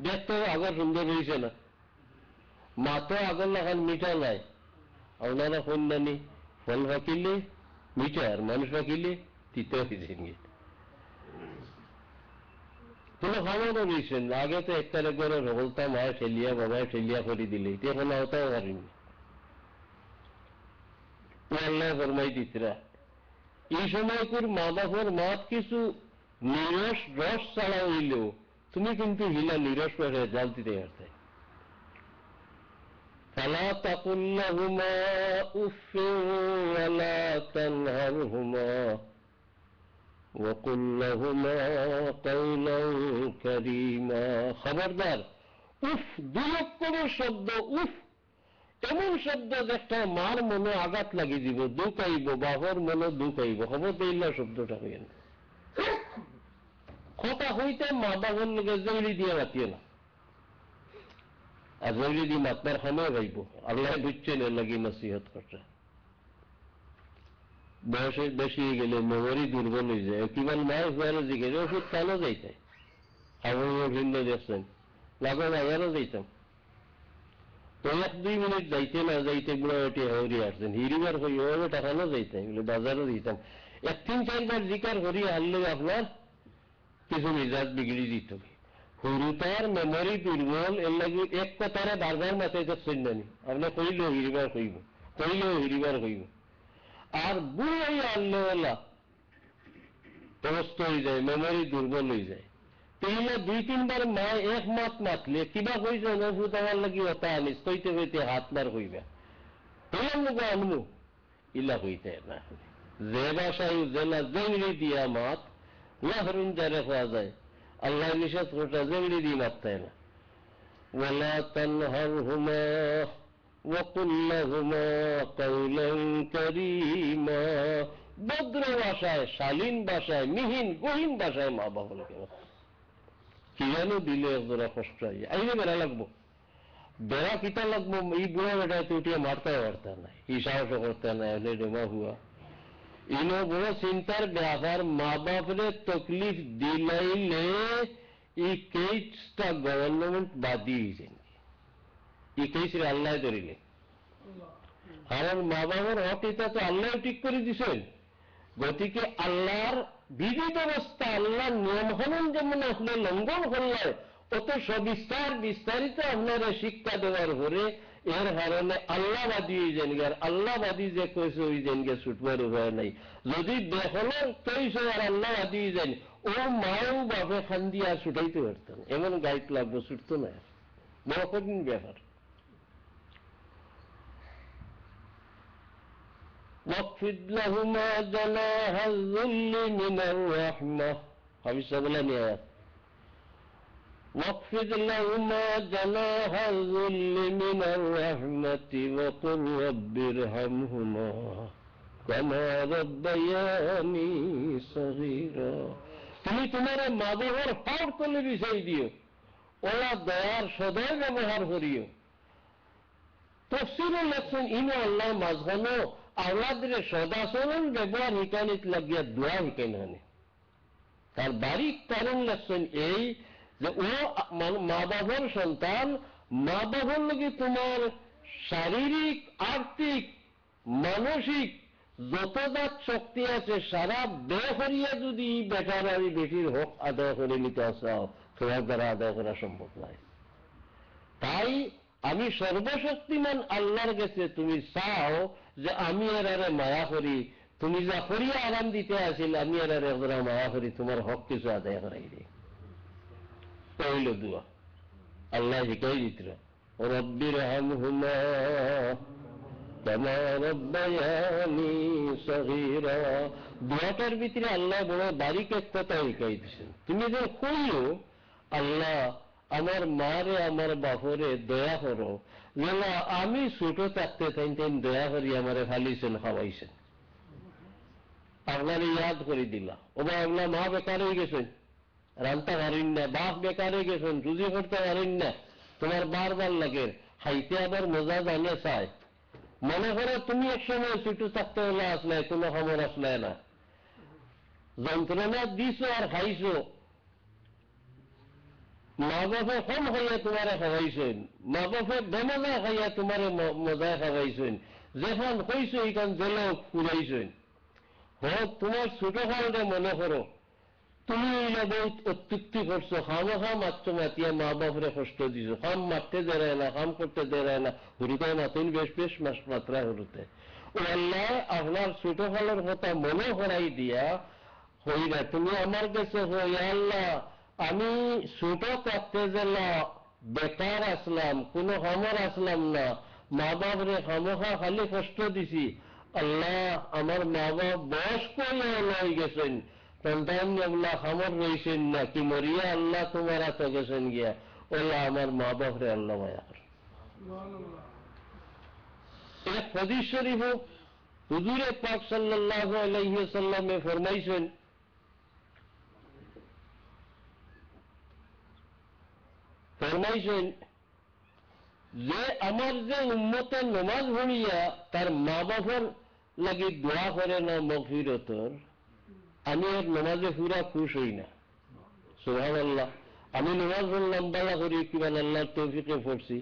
Speaker 1: দেখতে আগর সুন্দর হয়েছে না, মা তো আগর লাগান মিঠা নাই। আপনারা কন্যানি ফল ফাঁকিলে মিঠা আর মানুষ ফাঁকিলে তিতে হয়েছে। কোনো খাবারও দিয়েছেন আগে তো একটারে করে বলতাম মায় ঠেলিয়া বাবায় ঠেলিয়া করে দিলে, এখন আওতাও পারিনি। আল্লাহ ফরমাই দিতরা এই সময়কুর মা বাপের মাত কিছু নিরস রস ছাড়া হইলেও তুমি কিন্তু হিলা নিরস করে জাল দিতে পারতে। فلا تقل لهما اف ولا تنهرهما وقل لهما قولا كريما, খবরদার উফ দুলক্ষণের শব্দ, উফ এমন শব্দ যেটা মার মনে আঘাত লাগিয়ে দিব, দুঃখ আইব, বাবার মনে দুঃখ আইব, খবর দিল্লা শব্দটা হইল কথা হইতে মা বাবার লোকের জঙ্গলি দিয়ে বাতিয়ে না, আর জঙ্গলি দিয়ে মাতবার খামে গাইব। আল্লাহ বুঝছেন এর লাগি নসিহত করছে। বয়সে বেশি গেলে মেমোরি দুর্বল হয়ে যায়, কিমান মাস বাইরে জিজ্ঞেস ওষুধ কেন যাইতে আমার ভিন্ন দেখছেন লাগো বাজারও যাইতাম তো 1-2 মিনিট যাইতে না যাইতে বুড়া ওটি হরি আসছেন হিরিবার হই ওরে টাকানো যাইতাম, বাজারও দিতাম। 3-4 বার জিকার করি আনলে আপনার কিছু মিজাজ বিগড়ি দিত। হরুতার মেমোরি দুর্বল, এর লাগে এক কথারে বারবার মাথায় দেখছেন না, আপনার কইলেও হিরিবার হইব, কইলেও হিরিবার হইব। আর বুড়ো আনলে ওলা অবস্থ হয়ে যায়, মেমোরি দুর্বল হয়ে যায়। তাইলে 2-3 বার মা এক মাত মাতলে কিবা কইছে ওষুধ আমার লাগি ওটা আনিস কইতে কইতে হাত মার কইবা তোমার লোক আনবো ইলা কইতে না। যে বাসায় জেলা জঙ্গলি দিয়া মাত লাহরুন যারে খাওয়া যায়, আল্লাহ নিষেধ করতে জঙ্গলি দিয়ে মারতে না। ওয়ালা তানহারহুমা وقل لهما قولا كريما, ভদ্র ভাষায়, শালীন ভাষায়, মিহিন গহীন ভাষায় মা বাবাকে কি যেন দিলে একজোড়া কষ্ট আইলে বেড়া লাগবো, বেড়া কিতা লাগবো, এই বুড়া বেটায় তো উঠিয়ে মারতে পারতে না, এই সাহস করতে না, এনে ডেমা হুয়া ইনো বড় চিন্তার ব্যাপার। মা বাপরে তকলিফ দিলাইলে এই কেসটা গভর্নমেন্ট বাদি হয়েছে, এই কেসরে আল্লাহ ধরিলে, কারণ মা বাবার হক এটা তো আল্লাহ ঠিক করে দিছেন। গতিকে আল্লাহর বিধি ব্যবস্থা, আল্লাহর নিয়ম কানুন যেমন আসলে লঙ্ঘন করলে অত বিস্তারিত আপনারা শিক্ষা দেওয়ার পরে এর কারণে আল্লাহবাদী হয়ে যান গে, আর আল্লাহবাদী যে কইছে ওই যান গে, ছুটবার উপায় নাই। যদি দেখলো তৈছে আর আল্লাহবাদী হয়ে যান, ও মাও বাপে খান দিয়ে আর ছুটাইতে পারতেন, এমন গাইড লাগবে, ছুটতো না। বড় কঠিন ব্যাপার। واخفض لهما جناح الذل من الرحمة خمسة بالآيات واخفض لهما جناح الذل من الرحمة وقل رب ارحمهما كما ربياني صغيرا। তুমি তোমার মা বাবার পাপ করলে বিষয় দিও, ওরা দয়ার সদয় ব্যবহার করিও। তফসিরুল লেখছেন ইনো আল্লাহ মাঝখানো আওলাদের সদাচরণ ব্যবহার হিকানিত লাগিয়া দোয়া হিকান হানে। তার বারিক কারণ লেখছেন এই যে ও মা বাবার সন্তান, মা বাবার লগে তোমার শারীরিক, আর্থিক, মানসিক যতজাত শক্তি আছে সারা ব্যয় করিয়া যদি বেটার আর বেটির হক আদায় করে নিতে চাও, তোমার দ্বারা আদায় করা সম্ভব নয়। তাই আমি সর্বশক্তিমান আল্লাহর কাছে তুমি চাও যে আমি এরারে মায়া করি, তুমি যা করিয়া আরাম দিতে আসিল আমি এরারে একজনা মায়া করি, তোমার হক কিছু আদায় করাই দিই। পহিল দুয়া আল্লাহ শিখাই দিতরা, রব্বির হামহুমা কামা রব্বায়ানি সগীরা। দোয়াটার ভিতরে আল্লাহ বড় বারিক এক কথা শিখাই দিচ্ছেন। তুমি যে কইও আল্লাহ আমার মারে আমার বাপরে দয়া করো, যেন আমি ছোট থাকতে থাকতেন দয়া করি আমারে খালিছেন, খাওয়াইছেন, আপনার ইয়াদ করে দিলা। ওবা আপনার মা বেকার হয়ে গেছেন, রান্তা পারেন না, বাপ বেকার হয়ে গেছেন, রুজি করতে পারেন না, তোমার বারবার লাগে খাইতে আবার মজা জানে চায়। মনে করো তুমি এক সময় ছোট থাকতে হলে আসলে কোনো খবর আসলে না, যন্ত্রণা দিছো আর খাইছো, মা বাপে কম খাইয়া তোমারে খাওয়াইছেন, মা বাপে বেমজা খাইয়া তোমারে মজায় খাওয়াইছেন, যেখান কইছো এইখান জেলেও ফুরাইছেন। হোক তোমার ছোট কালটা মনে করো তুমি এইটা বহুত অত্যুক্তি করছো, খামোখা মাত্র মাতিয়া মা বাপরে কষ্ট দিছো, খাম মারতে দেয় না, খাম করতে দেয় না, হুরুতায় মাতুন বেশ বেশ মাত্রা হুরুতে। ও আল্লাহ আপনার ছোট কালের কথা মনে করাই দিয়া হইরা তুমি আমার কাছে হই আল্লাহ আমি ছোট থাকতে গেলা বেকার আসলাম, কোনো খবর আসলাম না, মা বাপরে খামোখা খালি কষ্ট দিছি। আল্লাহ আমার মা বাপ বয়স্ক হয়ে গেছেন, সন্তান এগুলা খবর রয়েছেন না কি মরিয়া আল্লাহ তোমার হাতে গেছেন গিয়া, ওলা আমার মা বাপরে আল্লাহ মায়া কর। এক হাদিস শরীফ হুজুরে পাক সাল্লাল্লাহু আলাইহি ওয়াসাল্লামে ফরমাইছেন, যে আমার যে উম্মতের নামাজ পড়িয়া তার মা বাবার লাগি দোয়া করে না মগফিরতর, আমি এর নামাজে পুরা খুশ হই না। সুবহানাল্লাহ, আমি নামাজ পড়লাম বালা করি কিংবা আল্লাহর তৌফিকে পড়ছি,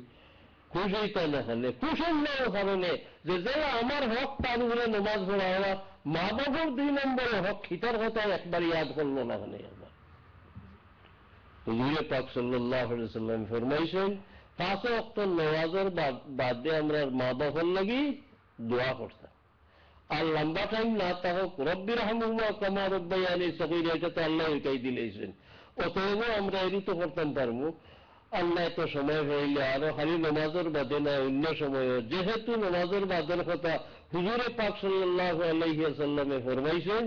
Speaker 1: খুশ হইতে না খালে খুশ হইলেও কারণে যে যে আমার হক তার উপরে নামাজ পড়া হওয়া, মা বাবার 2 নম্বরে হক খিতার কথা একবার ইয়াদ করলো না খালে। আমার হুজুরে পাক সাল্লাল্লাহু আলাইহি ওয়াসাল্লাম ফরমাইছেন 5 ওয়াক্ত নামাজের বাদে আমরা মা বাবার লাগি দোয়া করতাম, আর লম্বা টাইম না তাহলে রব্বির হামহুমা কামা রব্বায়ানি সগীরা, এটা তো আল্লাহ এটাই দিলেছেন। অতএব আমরা এরই তো করতাম পারবো। আল্লাহ তো সময় হইলে আরো খালি নামাজের বাদে না অন্য সময়ও, যেহেতু নামাজের বাদের কথা হুজুরে পাক সাল্লাল্লাহু আলাইহি ওয়াসাল্লামে ফরমাইছেন,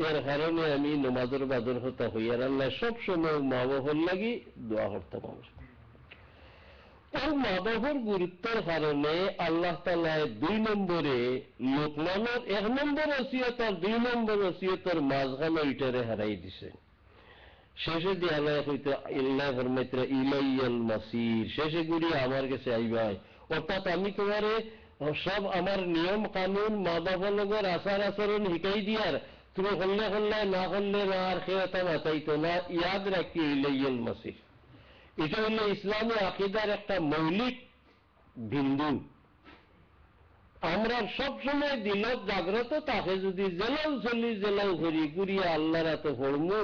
Speaker 1: এর কারণে আমি নামাজের বাদের কথা হইয়ার আল্লাহ সব সময় মা বাবার লাগি দোয়া করতাম। ওই মা বাবার গুরুত্বের কারণে আল্লাহ তাআলা 2 নম্বরে লোকমানের 1 নম্বর ওসিয়ত আর 2 নম্বর ওসিয়তের মাঝখানে এটারে হারাই দিছেন। শেষে দিয়ে আল্লাহ কইতে ইল্লাহ ফরমাইতে ইলাইয়াল মাসির, শেষে গুড়ি আমার কাছে আইবাই, অর্থাৎ আমি তোমারে সব আমার নিয়ম কানুন মা বাবার লগের আচার আচরণ শিখাই দিয়ার, তুমি করলে করলে না করলে না, আর খেয়ে মাতাইতো না, ইয়াদ রাখি ইলাইয়াল মাসির। এটা হলো ইসলামী আকীদার একটা মৌলিক বিন্দু। আমরা সবসময় দিলত জাগ্রত থাকে যদি জেলাও চলি জেলাও ঘুরি ঘুরিয়া আল্লাহর হাতে হড়মু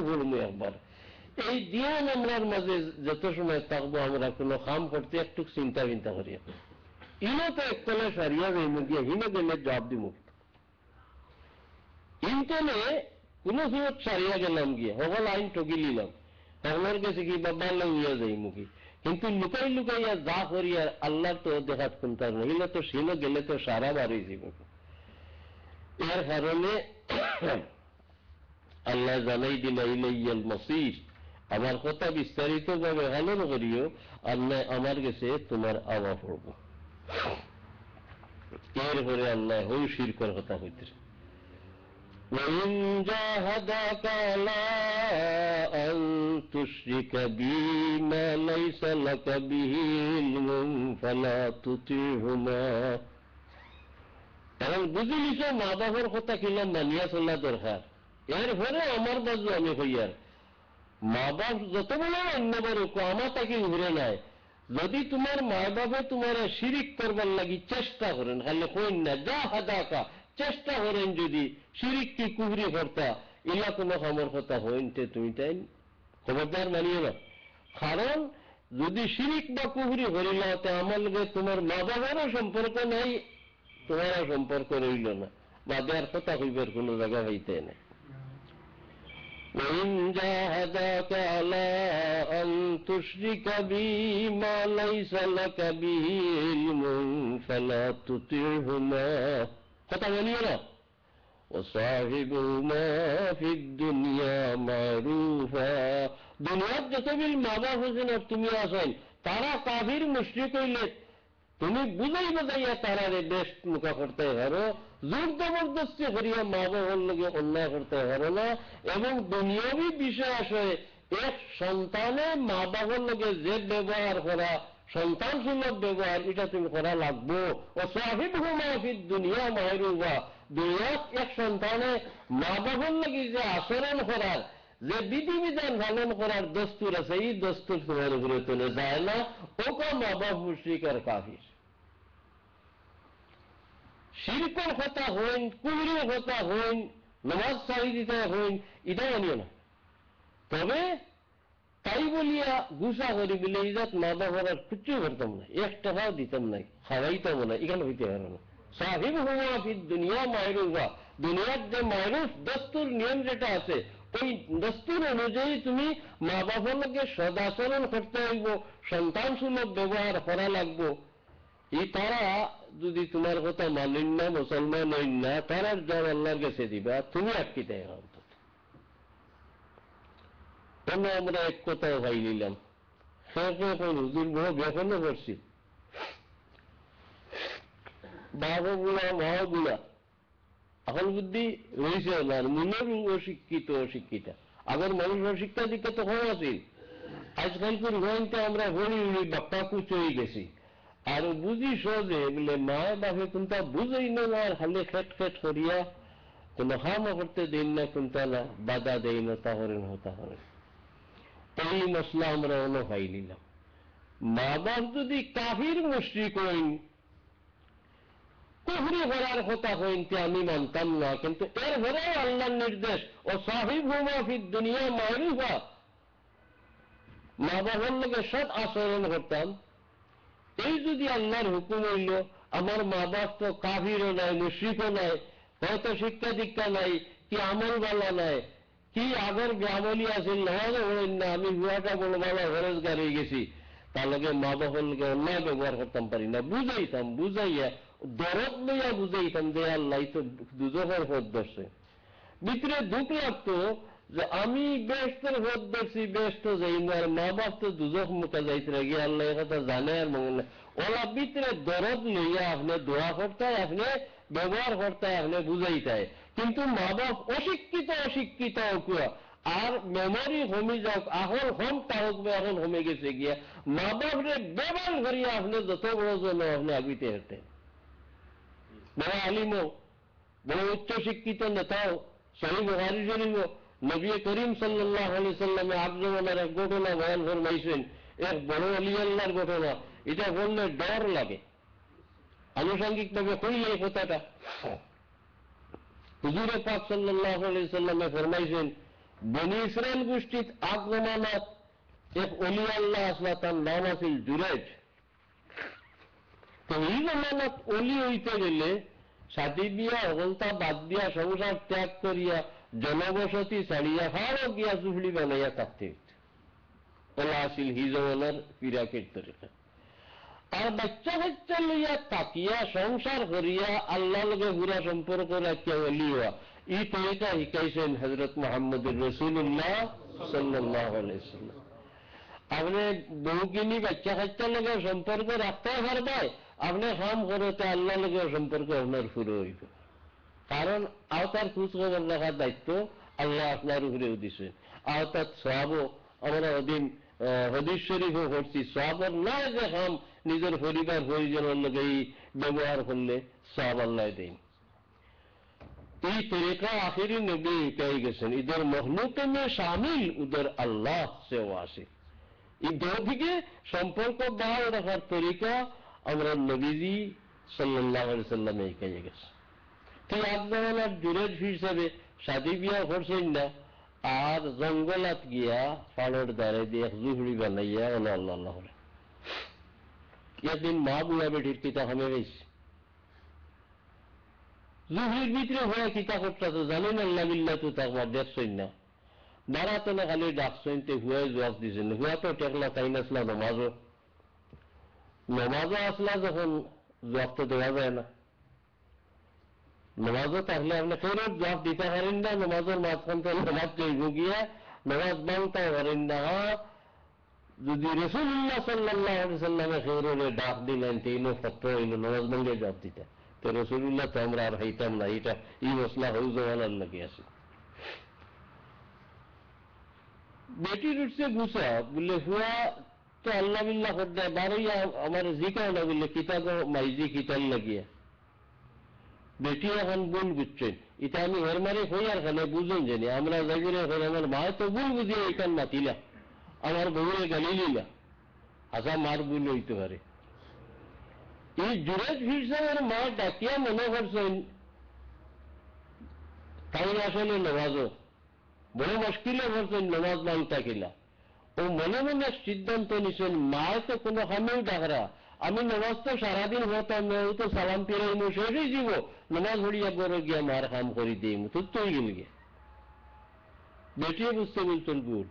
Speaker 1: একবার, এই জ্ঞান আমরার মাঝে যত সময় থাকবো আমরা কোনো কাম করতে একটু চিন্তা করি ইনো তো একতলে সারিয়া যাইম গিয়ে হিনে গেলে জবাব দিব ইনতলে কোনো হিমত সারিয়া গেলাম গিয়ে সকল আইন ঠকি নিলাম সকলের কাছে কি বাবা লইয়া যাই মুখী কিন্তু লুকাই লুকাইয়া যা করিয়া আল্লাহর তো দেখাত কোনটার নহিলে তো সিনো গেলে তো সারা বাড়ি যাব এর কারণে আল্লাহ জানাই দিল ইলাইয়াল মাসির আমার কথা বিস্তারিত ভাবে ভালো করিও আল্লাহ আমার কাছে তোমার আওয়া পড়ব এরপরে আল্লাহ হই শিরকের কথা হইতেছে وَإِنْ جَاهَدَاكَ عَلَىٰ أَن تُشْرِكَ بِي مَا لَيْسَ لَكَ بِهِ عِلْمٌ فَلَا تُطِعْهُمَا এখন বুঝিলিছ মা বাবার কথা কিলাম মানিয়া চলা দরকার এরপরে আমার বাজু আমি হইয়ার মা বাপ যত বড় অন্যবার আমার তাকে ঘুরে নাই যদি তোমার মা বাপে তোমার শিরিক করবার লাগি চেষ্টা করেন খালি কইন না যা হাদাকা চেষ্টা করেন যদি শিরিক কি কুহরি করতা ইলা কোনো খামর কথা হইনতে তুমি তাই খবরদার মানিয়ে না কারণ যদি শিরিক বা কুহরি হরিল তে আমার লগে তোমার মা বাবারও সম্পর্ক নাই তোমারও সম্পর্ক রইল না বা দেয়ার কথা হইবার কোনো জায়গা হইতে নাই وَإِنْ جَاهَدَاكَ عَلَىٰ أَن تُشْرِكَ بِي مَا لَيْسَ لَكَ بِهِ عِلْمٌ فَلَا تُطِعْهُمَا কথা বলিও না وَصَاحِبْهُمَا فِي الدُّنْيَا مَعْرُوفًا দুনিয়ার যত বিল মা বাপ হোসেন আর তুমি আসেন তারা কাফির মুশরিক হইলে তুমি বুঝাই বাজাইয়া তারারে বেশ মুখা করতে পারো জোর জবরদস্তি করিয়া মা বাবার লগে অন্যায় করতে পারো না এবং দুনিয়াবী বিষয় আসে এক সন্তানে মা বাবার লগে যে ব্যবহার করা সন্তান সুলভ ব্যবহার এটা তুমি করা লাগবো ও সাহিবহুমা ফিদ দুনিয়া মাহরুফা দুনিয়াত এক সন্তানে মা বাবার লগে যে আচরণ করার যে বিধিবিধান পালন করার দস্তুর আছে এই দস্তুর তোমার উপরে চলে যায় না ওকা মা বাপ মুশরিক আর কাফির শিরকের কথা হইন কুফরির কথা হইন নামাজ ছাড়ি দিতে হইন এটা মানিও না তবে তাই বলিয়া গুসা করি বলে ইজাত মা বাবার আর কিচ্ছু করতাম না 1 টাকাও দিতাম নাই খাওয়াইতাম না এখানে হইতে পারে না সাহিব হুয়া ফিদ দুনিয়া মাহরুফা দুনিয়ার যে মাহরুফ দস্তুর নিয়ম যেটা আছে ওই দস্তুর অনুযায়ী তুমি মা বাবার লগে সদাচরণ করতে হইব সন্তান সুলভ ব্যবহার করা লাগবো এই তারা যদি তোমার কথা মানেন না মুসলমান হইন না তারার জব আল্লাহর কাছে দিবা তুমি আটকি দেয় অন্তত আমরা এক কথাও ভাই নিলাম এখন হুজুর বহু ব্যাখ্যানো করছি বাবা গুলা মা গুলা এখন বুদ্ধি রয়েছে না মনের অশিক্ষিতা আগের মানুষ অশিক্ষা দিকে তো কম আছে আজকালকার ভয়তে আমরা হরি বাপ্পা কুচ হয়ে গেছি আর বুঝি সহজে বলে মা বাপে কোনটা বুঝেই না আর খালি খেট খেট করিয়া কোনো হামা করতে দেন না কোনটা না বাধা দেই না তাহরেন হতা হরেন এই মশলা আমরা অন্য ভাই নিলাম মা বাপ যদি কাফির মুশরিক হইন কুফরি করার কথা হইনতে আমি মানতাম না কিন্তু এর ঘরেও আল্লাহর নির্দেশ ও সাহিবহুমা ফিদ দুনিয়া মাহরুফা মা বাবার লগে সৎ আচরণ করতাম এই যদি আল্লাহর হুকুম হইল আমার মা বাপ তো কাফিরও নাই মুশরিকও নাই হয়তো শিক্ষা দীক্ষা নাই কি আমল বালা নাই কি আগের আমলি আছিল নামাজও হইন না আমি হুয়াটা বড় বালা খরচ গাড়ি গেছি তার লগে মা বাবার লগে অন্যায় ব্যবহার করতাম পারি না বুঝাইয়া দরদ লইয়া বুঝাইতাম যে আল্লাহ তো দুজনের পথ ধরছে ভিতরে দুঃখ লাগতো যে আমি বেশতের পথ ধরছি বেশ তো যাই না আর মা বাপ তো দুজক মুখা যাইতে গিয়ে আল্লাহ কথা জানে আর মঙ্গল ওলা ভিতরে দরদ লইয়া আপনি দোয়া করতে আপনি ব্যবহার করতে আপনি বুঝাইতে কিন্তু মা বাপ অশিক্ষিত কুয়া আর মেমোরি কমে যাক এখন হোম তাহক এখন কমে গেছে গিয়া মা বাপরে ব্যবহার করিয়া আপনি যত বড় জন আপনি আগুইতে হেঁটে বড় আলিমও বড় উচ্চ শিক্ষিত নেতাও সহি বুখারী শরীফ নবী করিম সাল্লাল্লাহু আলাইহি সাল্লামে আব্দুল্লাহর এক ঘটনা বয়ান ফরমাইছেন এক বড় ওলি আল্লাহর ঘটনা এটা বললে ডর লাগে আনুষঙ্গিক ভাবে কইলে এই কথাটা হুজুর পাক সাল্লাল্লাহু আলাইহি সাল্লামে ফরমাইছেন বনি ইসরায়েল গোষ্ঠীত আগ জমানাত এক অলি আল্লাহ আসলা, তার নাম আছিল জুরেজ। তো এই জমানাত অলি হইতে গেলে শাদী বিয়া অগলতা বাদ দিয়া সংসার ত্যাগ করিয়া জনবসতি ছাড়িয়া হারও গিয়া জুহড়ি বানাইয়া থাকতে হইত। ওলা আসিল হি জমানার পিরাকের তরিকা। আর বাচ্চা বাচ্চা লইয়া তাকিয়া সংসার করিয়া আল্লাহ লগে পুরা সম্পর্ক রাখিয়া অলি হওয়া, এই তরিকা শিকাইছেন হযরত মুহাম্মদুর রাসূলুল্লাহ সাল্লাল্লাহু আলাইহি ওয়াসাল্লাম। আপনি বহুকিনি বাচ্চা কাচ্চার লগে সম্পর্ক রাখতে পারবে, আপনি কাম করতে আল্লাহ লগে সম্পর্ক আপনার শুরু হইব। কারণ আওতার খোঁজ খবর রাখার দায়িত্ব আল্লাহ আপনার উপরেও দিচ্ছেন। আওতার সওয়াবও আমরা ওদিন হাদিস শরীফও পড়ছি, সওয়াবর না যে কাম নিজের পরিবার পরিজনের লগে ব্যবহার করলে সওয়াব আল্লাহ দেন। এই তরিকা আখিরি নবী পেয়ে গেছেন, ইধর মখলুক মে শামিল উধর আল্লাহ সে ওয়াসি। এই দো দিকে সম্পর্ক বহাল রাখার তরিকা আমরা নবীজি সাল্লাল্লাহু আলাইহি সাল্লামে পেয়ে গেছে। তুই এক জমানার জুরেজ হিসাবে শাদী বিয়া করছেন না, আর জঙ্গলাত গিয়া পাড়ের দ্বারে দিয়ে জুহড়ি বানাইয়া আল্লাহ আল্লাহ করে। একদিন মা বুয়া বেটির কিতা হামে গেছে, জুহড়ির ভিতরে হয়ে কিতা করতে জানেন আল্লাহ বিল্লাহ তো তাকবার দেখছেন না, দাঁড়াতে না খালি ডাকছেন, তে হুয়াই জবাব দিয়েছেন। হুয়া তো টেকলা তাই নাসলা নমাজও আসলা, যখন জবাব তো দেওয়া যায় না। নমাজও থাকলে আপনি ফেরত জবাব দিতে পারেন না, নমাজের মাঝখান থেকে নমাজ চাইব গিয়া নমাজ মানতে পারেন না। যদি রাসূলুল্লাহ সাল্লাল্লাহু আলাইহি সাল্লামে ফেররে ডাক দিলেন, তিনও ফত্র হইল নমাজ ভঙ্গে জবাব দিতে, তো রাসূলুল্লাহ তো আমরা আর হইতাম না। এটা এই মশলা হউ জমানার লাগে আছে। বেটির উঠছে গুছা বললে হুয়া তো আল্লাহ বিল্লাহ করতে বারোই আমার জিকাও না বললে কিতাব মাইজি কিতাল লাগিয়া বেটি এখন ভুল বুঝছেন। এটা আমি এর মারে হই আর খানে বুঝুন জানি আমরা যাইলে এখন আমার মা তো ভুল বুঝিয়ে এখান মাতিলা, আমার বউরে গালি লিলা, আশা মার ভুল হইতে পারে। এই জুরেজ হিসাবের মা ডাকিয়া মনে করছেন তাই আসলে নমাজও বড় মুশকিলে করছেন, নমাজ মানতা কিলা। ও মনে মনে সিদ্ধান্ত নিছেন মায় তো কোনো খামেও ডাকরা, আমি নমাজ তো সারাদিন হতাম না, ও তো সালাম ফিরাইম শেষই দিব, নমাজ হরিয়া গড়ে গিয়া মার কাম করি দিই তুই গেল গিয়া। বেটিয়ে বুঝতে বলছেন ভুল,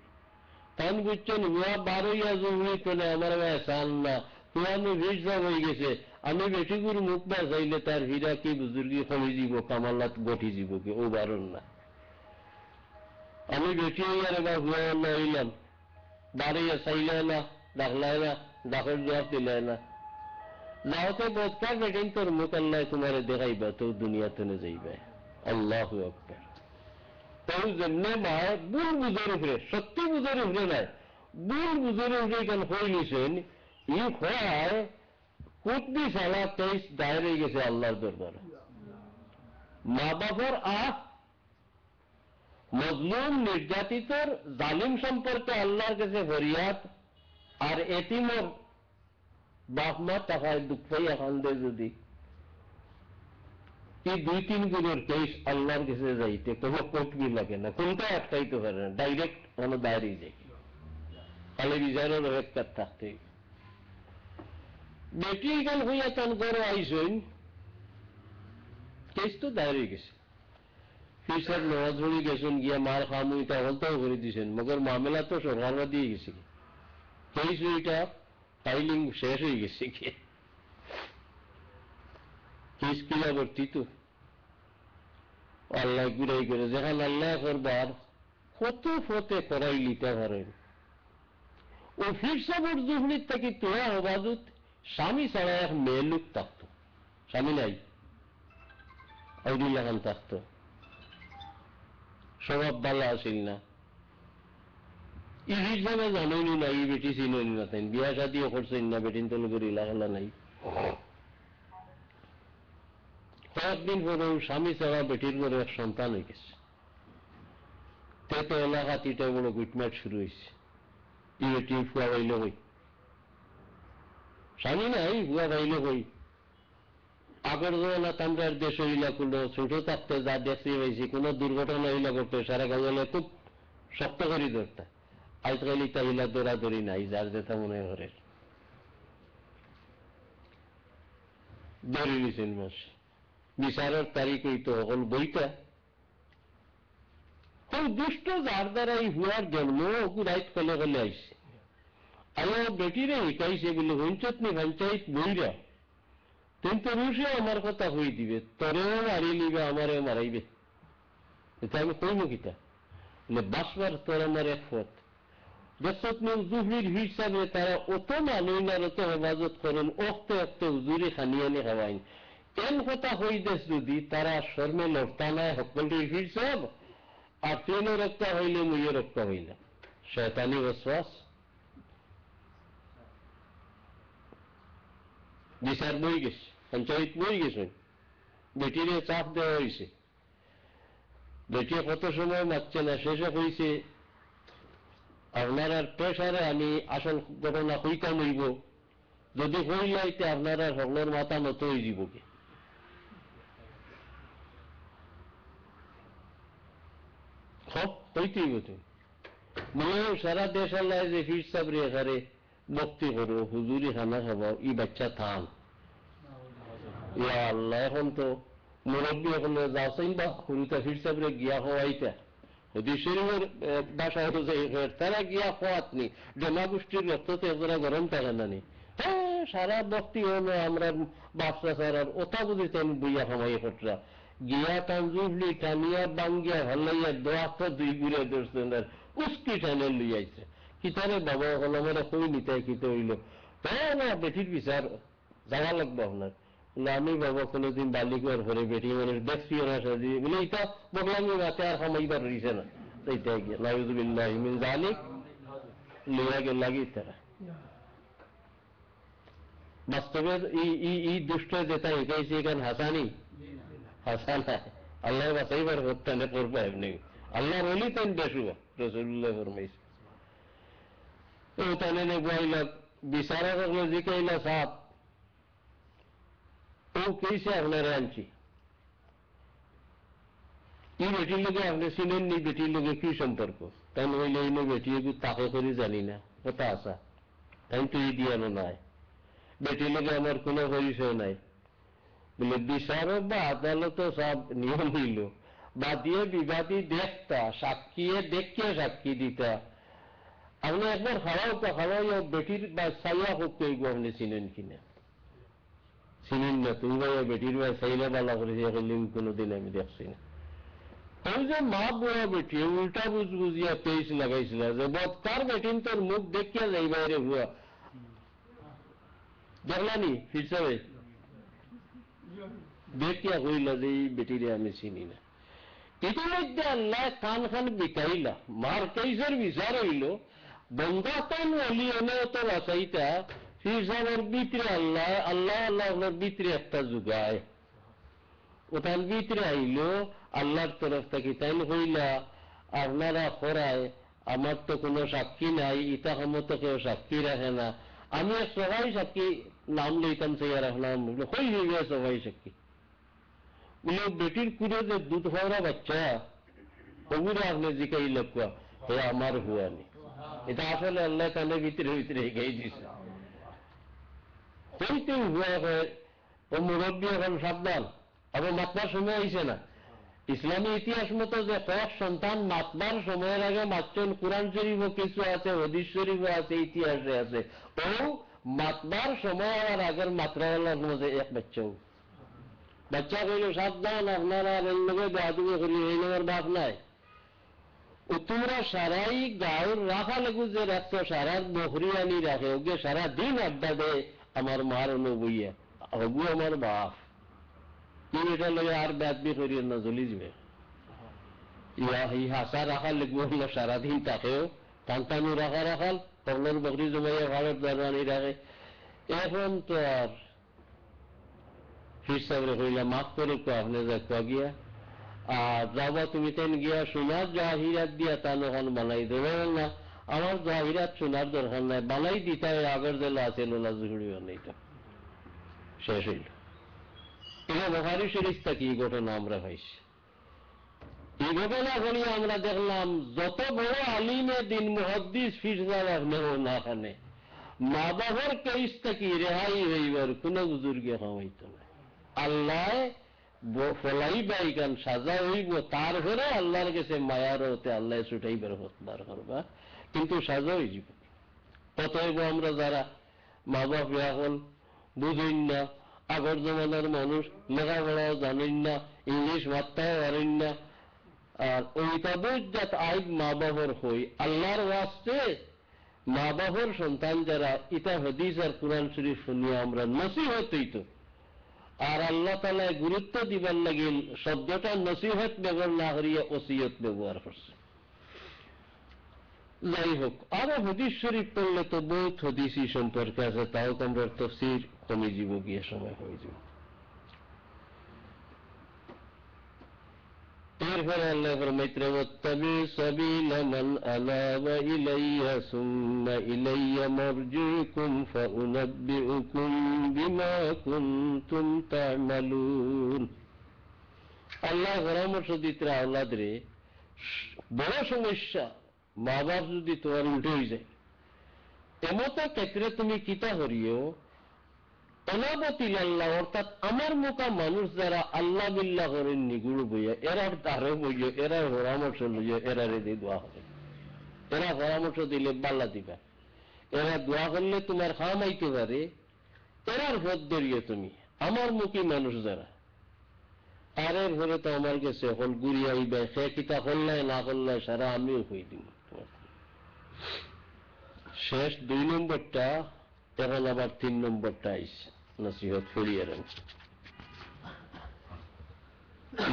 Speaker 1: তাই বুঝছেন হুয়া বারোইয়া জমি তোলে আমার সাল না, তো আমি ভিজা হয়ে গেছে, আমি বেটিগুর মুখ না চাইলে তার হীরা কি বুজুর্গি কমে যাব, কামালাত গঠি যাব কি ও বারণ না। আমি বেটি হইয়ার এবার হুয়া না হইলাম, বাড়িয়া চাইলে না, ডাকলায় না, ডাকের জবাব দিলে না, যাওতে বোধকার বেটেন তোর মুখ আল্লাহ তোমার দেখাইবা, তো দুনিয়াতে নে যাইবে। আল্লাহু আকবার। তাই জন্য মায় ভুল বুঝের উপরে, সত্যি বুঝের উপরে নাই, ভুল বুঝের উপরে কেন হয়ে নিছেন, ই হয় কুতবি সালা 23 দায়ের হয়ে গেছে আল্লাহর দরবারে। মা বাবার মজলুম নির্যাতিতর জালিম সম্পর্কে আল্লাহর কাছে ফরিয়াদ, আর এতিমর বাপ মা টাকায় দুঃখ পাইয়া কান্দে যদি, এই 2-3 গুণের কেস আল্লাহর কাছে যাইতে কোনো কোটবি লাগে না, কোনটা আটকাইতে পারে না, ডাইরেক্ট কোনো দাঁড়িয়ে যায়, খালি বিচারের অপেক্ষার থাকতে। বেটি গান হইয়া তান করে আইসেন, কেস তো দাঁড়িয়ে গেছে, ফিরসাদ নওয়াজ ভরি গেছেন গিয়া মার খাম ওইটা হলতাও করে দিয়েছেন, মগর মামলা তো সরকাররা দিয়ে গেছে, কেস ওইটা ফাইলিং শেষ হয়ে গেছে গিয়ে, কেস কিলাবর্তী তো আল্লাহ গুড়াই করে, যেখানে আল্লাহ করবার কত ফতে করাই লিতে পারেন। ও ফিরসাবর জুহনির থেকে তোরা হবাদুত স্বামী ছাড়া এক মেয়ে লোক থাকতো, স্বামী নাই, আউদুল্লাহ খান থাকতো, স্বভাব ভালো আসিল না, ই হিসাবে জানেনি না, ই বেটি চিনি না, তাই বিয়া শাদিও করছেন না, বেটিন তো লোকের ইলাখালা নাই। কয়েকদিন পরে স্বামী ছাড়া বেটির করে এক সন্তান হয়ে গেছে, তে তো এলাকা তিটা বড় গুটমাট শুরু হয়েছে, ই বেটি ফুয়া বাইল হই, স্বামী নাই ফুয়া বাইল হই। আগের জমানা তামরার দেশ হইলা কোনো ছোট থাকতে যা দেখতে পাইছি, কোনো দুর্ঘটনা হইলা করতে সারা গাজলে খুব শক্ত করে ধরতা। আজকাল ইতাহিলা দৌড়াদৌড়ি নাই, যার যেটা মনে করে ধরে নিছেন মাস বিচারের তারিখ হইতো এখন বইটা দুষ্ট যার দ্বারাই হুয়ার জন্ম রাইট কলে কলে আইসে আলো বেটিরে শিকাইছে বলে হইচত নি পঞ্চায়েত বইরা কিন্তু রুশে আমার কথা হয়ে দিবে, তোরেও মারি নিবে আমারেও মারাইবে। এটা আমি কইব কিতা বাসবার তোর আমার এক পথ যত জুহরির হিসাবে তারা অত মানুষ আর অত হেফাজত করেন অক্ত অক্ত উজুরি খানিয়ানি খাওয়াইন এন কথা হই দেশ যদি তারা শর্মে লড়তা নাই সকলটির হিসাব আর ট্রেনে রক্ষা হইলে মুইয়ে রক্ষা হইলে শয়তানি ওয়াসওয়াস বিচার বই গেছে, পঞ্চায়েত বই গেছে, বেটিরে চাপ দেওয়া হয়েছে, বেটিয়ে কত সময় মারছে না, শেষে হয়েছে আপনার প্রেসারে আমি আসল ঘটনা কইতাম হইব, যদি হইলাইতে আপনার সকলের মাথা নত হয়ে যাব কি সব হইতেই হতো মনে সারা দেশ আল্লাহ যে ফির সাবরে এখানে বক্তি করো হুজুরি খানা খাবাও ই বাচ্চা থাম ইয়া আল্লাহ এখন তো মুরব্বী এখন যাচ্ছেন বা হুরুতা ফির সাবরে গিয়া হওয়াইতা হদিস শরীফের ভাষা হচ্ছে তারা গিয়া হওয়াত নি জমা গোষ্ঠীর রক্ততে এরা গরম থাকে না নি হ্যাঁ সারা বক্তি হলো আমরা বাচ্চা সারার ওটা বুঝিতেন বইয়া খামাইয়া ফটরা গিয়া তানজুবলি টানিয়া বাঙ্গিয়া ভাল্লাইয়া দোয়াটা দুই ঘুরে ধরছেন আর উস্কি টানে লইয়াইছে কিতারে বাবা হল আমরা কই নিতাই কিতে হইল হ্যাঁ না বেটির বিচার যাওয়া লাগবে আপনার আমি বাবা কোনোদিন বালিকার ঘরে বেটি মানে দেখছি ওরা সাজি বলে এটা বললাম রাতে আর খামাইবার রইছে না এইটাই গিয়ে নাউজুবিল্লাহ মিন যালিক লইয়া গেল লাগি তারা বাস্তবে এই দুষ্ট যেটা একাইছে এখানে হাসানি হাসানা আল্লাহ বাসাইবার হত্যানে করবো এমনি আল্লাহ রলি তেন বেশু রসুল্লাহ ফরমাইছে ও তাহলে নেবাইলা বিচারক জিকাইলা সাপ ও কেছে আপনারা আনছি এই বেটির লোকে আপনি চিনেন নি বেটির লোকে কি সম্পর্ক তাই হইলে এই বেটি তাকে করে জানি না কথা আসা তাই তো এই দিয়ানো নাই বেটির লোকে আমার কোনো পরিচয় নাই বলে বিচারক বা আদালত সব নিয়ম হইল বাদিয়ে বিবাদী দেখতা সাক্ষীয়ে দেখিয়ে সাক্ষী দিতা আপনি একবার খাওয়াই বেটির বা সাইয়া হোক আপনি চিনেন কিনা চিনেন না তুমি ভাই বেটির বা সাইলা বালা করেছে কোনোদিন আমি দেখছি না ওই যে মা বুড়া বেটি উল্টা বুঝিয়া পেয়েছ লাগাইছিল যে বৎকার বেটিন তোর মুখ দেখিয়া যাই বাইরে হুয়া দেখলানি ফিরসাবে দেখিয়া হইল যে এই বেটিরে আমি চিনি না ইতিমধ্যে আল্লাহ কান খান বিকাইলা মার কেসের বিচার হইল বন্ধা কান অলি এনে তো বাসাইটা ফিরসাবের ভিতরে আল্লাহ আল্লাহ আল্লাহ ভিতরে একটা যুগায় ওটার ভিতরে আইল আল্লাহর তরফ থেকে তাই হইলা আপনারা করায় আমার তো কোনো সাক্ষী নাই ইটা সমত কেউ সাক্ষী রাখে না আমি সবাই সাক্ষী নাম লইতাম সেই রাখলাম হই হইবে সবাই সাক্ষী বলে বেটির কুড়ে যে দুধ খাওয়া বাচ্চা ওগুলো আপনি জিকাই লক্ষ্য হয়ে আমার হুয়া নেই এটা আসলে আল্লাহ কানের ভিতরে ভিতরে গাই দিছে হইতে হুয়া হয় ও মুরব্বী এখন সাবধান আবার মাতবার সময় হয়েছে না ইসলামী ইতিহাস মতো যে কয়েক সন্তান মাতবার সময়ের আগে মাতছেন কোরআন শরীফও কিছু আছে হাদিস শরীফও আছে ইতিহাসে আছে ও মাতবার সময় আর আগের মাত্রাওয়ালার মধ্যে এক বাচ্চাও বাচ্চা কইল সাবধান আপনারা এই লোকে বাহাদুরি করি এই লোকের বাপ নাই ও তোমরা সারাই গাঁর রাখা লাগু যে রাখতো সারা বকরি আনি রাখে ওকে সারা দিন আড্ডা দেয় আমার মার অনুবইয়া ওগু আমার বাপ তুমি এটা লগে আর ব্যাধবি করিয়ে না জ্বলি যাবে ই হাসা রাখার লাগবো হলো সারাদিন তাকেও টানটানি রাখাল তগলের বকরি জমাইয়া ভারত দারবানি রাখে এখন তো আর হিসাবে হইলা মাফ করে আপনি যা গিয়া আর যাবা তুমি তেন গিয়া সোনার জাহিরাত দিয়া তা নখন বানাই দেবে না আমার জাহিরাত সোনার দরকার নাই বানাই দিতে আগের জেলা আছে লোলা জুড়ি বানাইটা শেষ হইল এটা বুখারী শরীফ থেকে ঘটনা আমরা পাইছি এই ঘটনা শুনি আমরা দেখলাম যত বড় আলিমে দিন মুহাদ্দিস ফিরজার না খানে মা বাবার কেস থেকে রেহাই হইবার কোন বুজুর্গে হইত না। আল্লাহ ফলাই বাইগান সাজা হইব তার ঘরে আল্লাহর কাছে মায়ার হতে আল্লাহ ছুটাইবার বার করবা, কিন্তু সাজা হয়ে যাব। অতএব আমরা যারা মা বাপ এখন বুঝেন না, আগর জমানার মানুষ লেখাপড়াও জানেন না, ইংলিশ মাত্রাও পারেন না, আর ওই তাদের যাত আইব মা বাবার হই আল্লাহর ওয়াস্তে মা বাবার সন্তান যারা ইতা হাদিস আর কুরআন শরীফ শুনিয়া আমরা নসিহত হইত, আর আল্লাহ তাআলা গুরুত্ব দিবার লাগিল শব্দটা নসিহত ব্যবহার না করিয়া ওসিয়ত ব্যবহার করছে। যাই হোক, আরো হাদিস শরীফ পড়লে তো বহুত হাদিসই সম্পর্কে আছে, তাও তো আমরা তাফসীর কমে যাব গিয়ে সময় হয়ে যাব। এরপরে আল্লাহ ফরমাইতে ওয়াত্তাবি সাবিলা মান আনাবা ইলাইয়া সুম্মা ইলাইয়া মারজিউকুম ফাউনাব্বিউকুম বিমা কুনতুম তা'মালুন। আল্লাহ পরামর্শ দিতে আওলাদরে বড় সমস্যা মা বাপ যদি তোমার উল্টে হয়ে যায় এমতো ক্ষেত্রে তুমি কিতা করিও অনাবতিল আল্লাহ, অর্থাৎ আমার মোকা মানুষ যারা আল্লাহ বিল্লাহ করেন নিগুড় বইয়া এরার দ্বারে বইয়া এরার পরামর্শ লইয়া এরারে দিয়ে দোয়া হবে। এরা পরামর্শ দিলে বাল্লা দিবা, এরা দোয়া করলে তোমার খাম আইতে পারে, এরার ভোট ধরিয়ে তুমি আমার মুখী মানুষ যারা আর এর ঘরে তো আমার কাছে হল গুড়ি আইবে সে কিতা করলাই না করলাই সারা আমিও হয়ে দিব। শেষ 2 নম্বরটা, এখন আবার 3 নম্বরটা আইছে নসিহত ফিরিয়ে রান।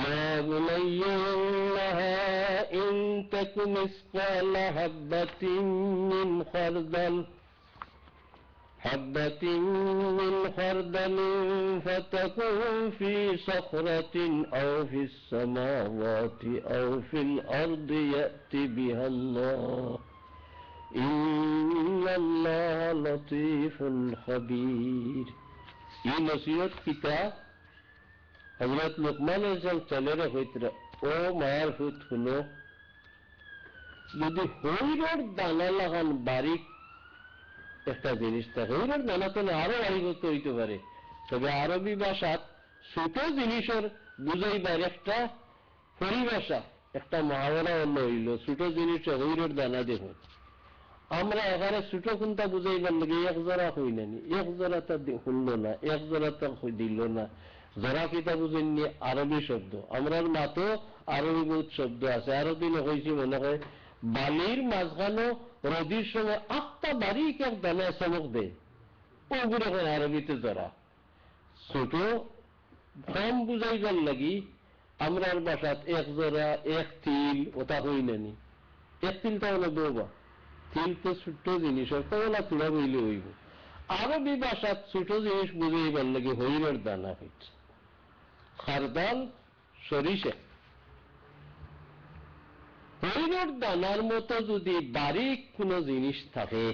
Speaker 1: মা বুনাইয়াল্লাহা ইন তাকুম মিসকালা হাববাতিন মিন খারদাল فتكون في صخرة أو في السماوات أو في الأرض يأتي بها الله إن الله لطيف خبير। ये नसीहत किताब हजरत लुकमान चले रहे ও মায়ার ফুট শুনো, যদি হইরের দানা লাগান বারিক একটা জিনিস থাকে, হইরের দানা তো আরো বারিকত হইতে পারে, তবে আরবি ভাষাত ছোট জিনিসের বুঝাইবার একটা পরিভাষা একটা মহাবরা অন্য হইল ছোট জিনিস হইরের দানা দেখুন। আমরা এখানে ছোট কোনটা বুঝাইবার লাগে এক জোড়া হই নানি, এক জোড়া তা শুনল না, এক জোড়া তা দিল না, জোড়া কিতা বুঝেননি আরবি শব্দ। আমরা মাতো আরবি বহুত শব্দ আছে, আরো দিনে হয়েছি মনে হয় বালির মাঝখানো রদির সময় 8টা বারিক এক দানা চমক দেয়, ওগুলো এখন আরবিতে জোড়া। ছোট কম বুঝাইবার লাগি আমরার বাসাত এক জোড়া এক তিল ওটা হই নানি, এক তিলটা হলো বৌবা, তিল তো ছোট জিনিস ওলা চূড়া বইলে হইব। আরবি ভাষাত ছোট জিনিস বুঝাইবার লাগে হইরের দানা হইছে খারদাল সরিষা। হইরের দানার মতো যদি বারিক কোন জিনিস থাকে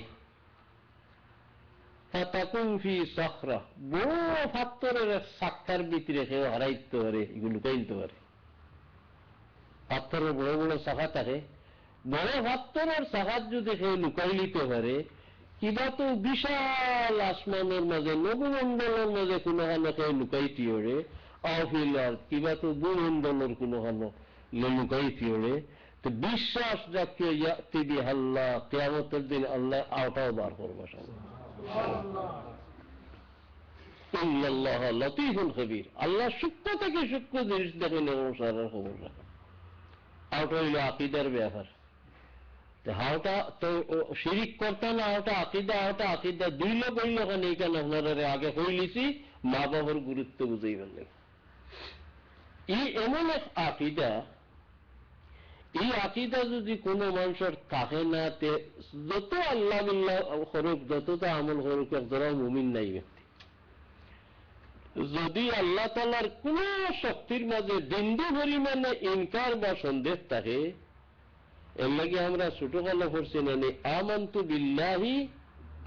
Speaker 1: ফাতাকুন ফি সাখরা, বড় পাথরের সাক্ষার ভিতরে কেউ হারাইতে পারে, এগুলো লুকাইতে পারে। পাথরের বড় বড় শাখা থাকে, বড় পাথরের শাখার যদি কেউ লুকাই নিতে পারে, কিবা তো বিশাল আসমানের মাঝে নবমণ্ডলের মাঝে কোনোখানে কেউ লুকাইতে পারে, অফিলার কিবা তো ভূমণ্ডলের কোনোখানে লুকাইতে পারে, তো বিশ্বাস রাখিয়ে ইয়াতি বিহাল্লাহ, কিয়ামতের দিন আল্লাহ আওতাও বার করবে। ইন্নাল্লাহা লতীফুল খবীর, আল্লাহ সূক্ষ্ম থেকে সূক্ষ্ম জিনিস দেখেন এবং সারার খবর রাখেন। আওটা হইল আকীদার ব্যাপার। হাওটা তো শিরিক করতে না, ওটা আকিদা 2 লোক হইল ওখানে, এইখানে আপনারা আগে হইলিছি মা বাবার গুরুত্ব বুঝাইবার লাগে। এই এমন এক আকিদা, এই আকিদা যদি কোনো মানুষের থাকে না, যত আল্লাহ বিল্লাহ করুক, যতটা আমল করুক, একজোড়া মুমিন নাই ব্যক্তি। যদি আল্লাহ তাআলার কোন শক্তির মাঝে বিন্দু পরিমাণে ইনকার বা সন্দেহ থাকে, এর লাগে আমরা ছোটকালে পড়ছি না আমানতু বিল্লাহি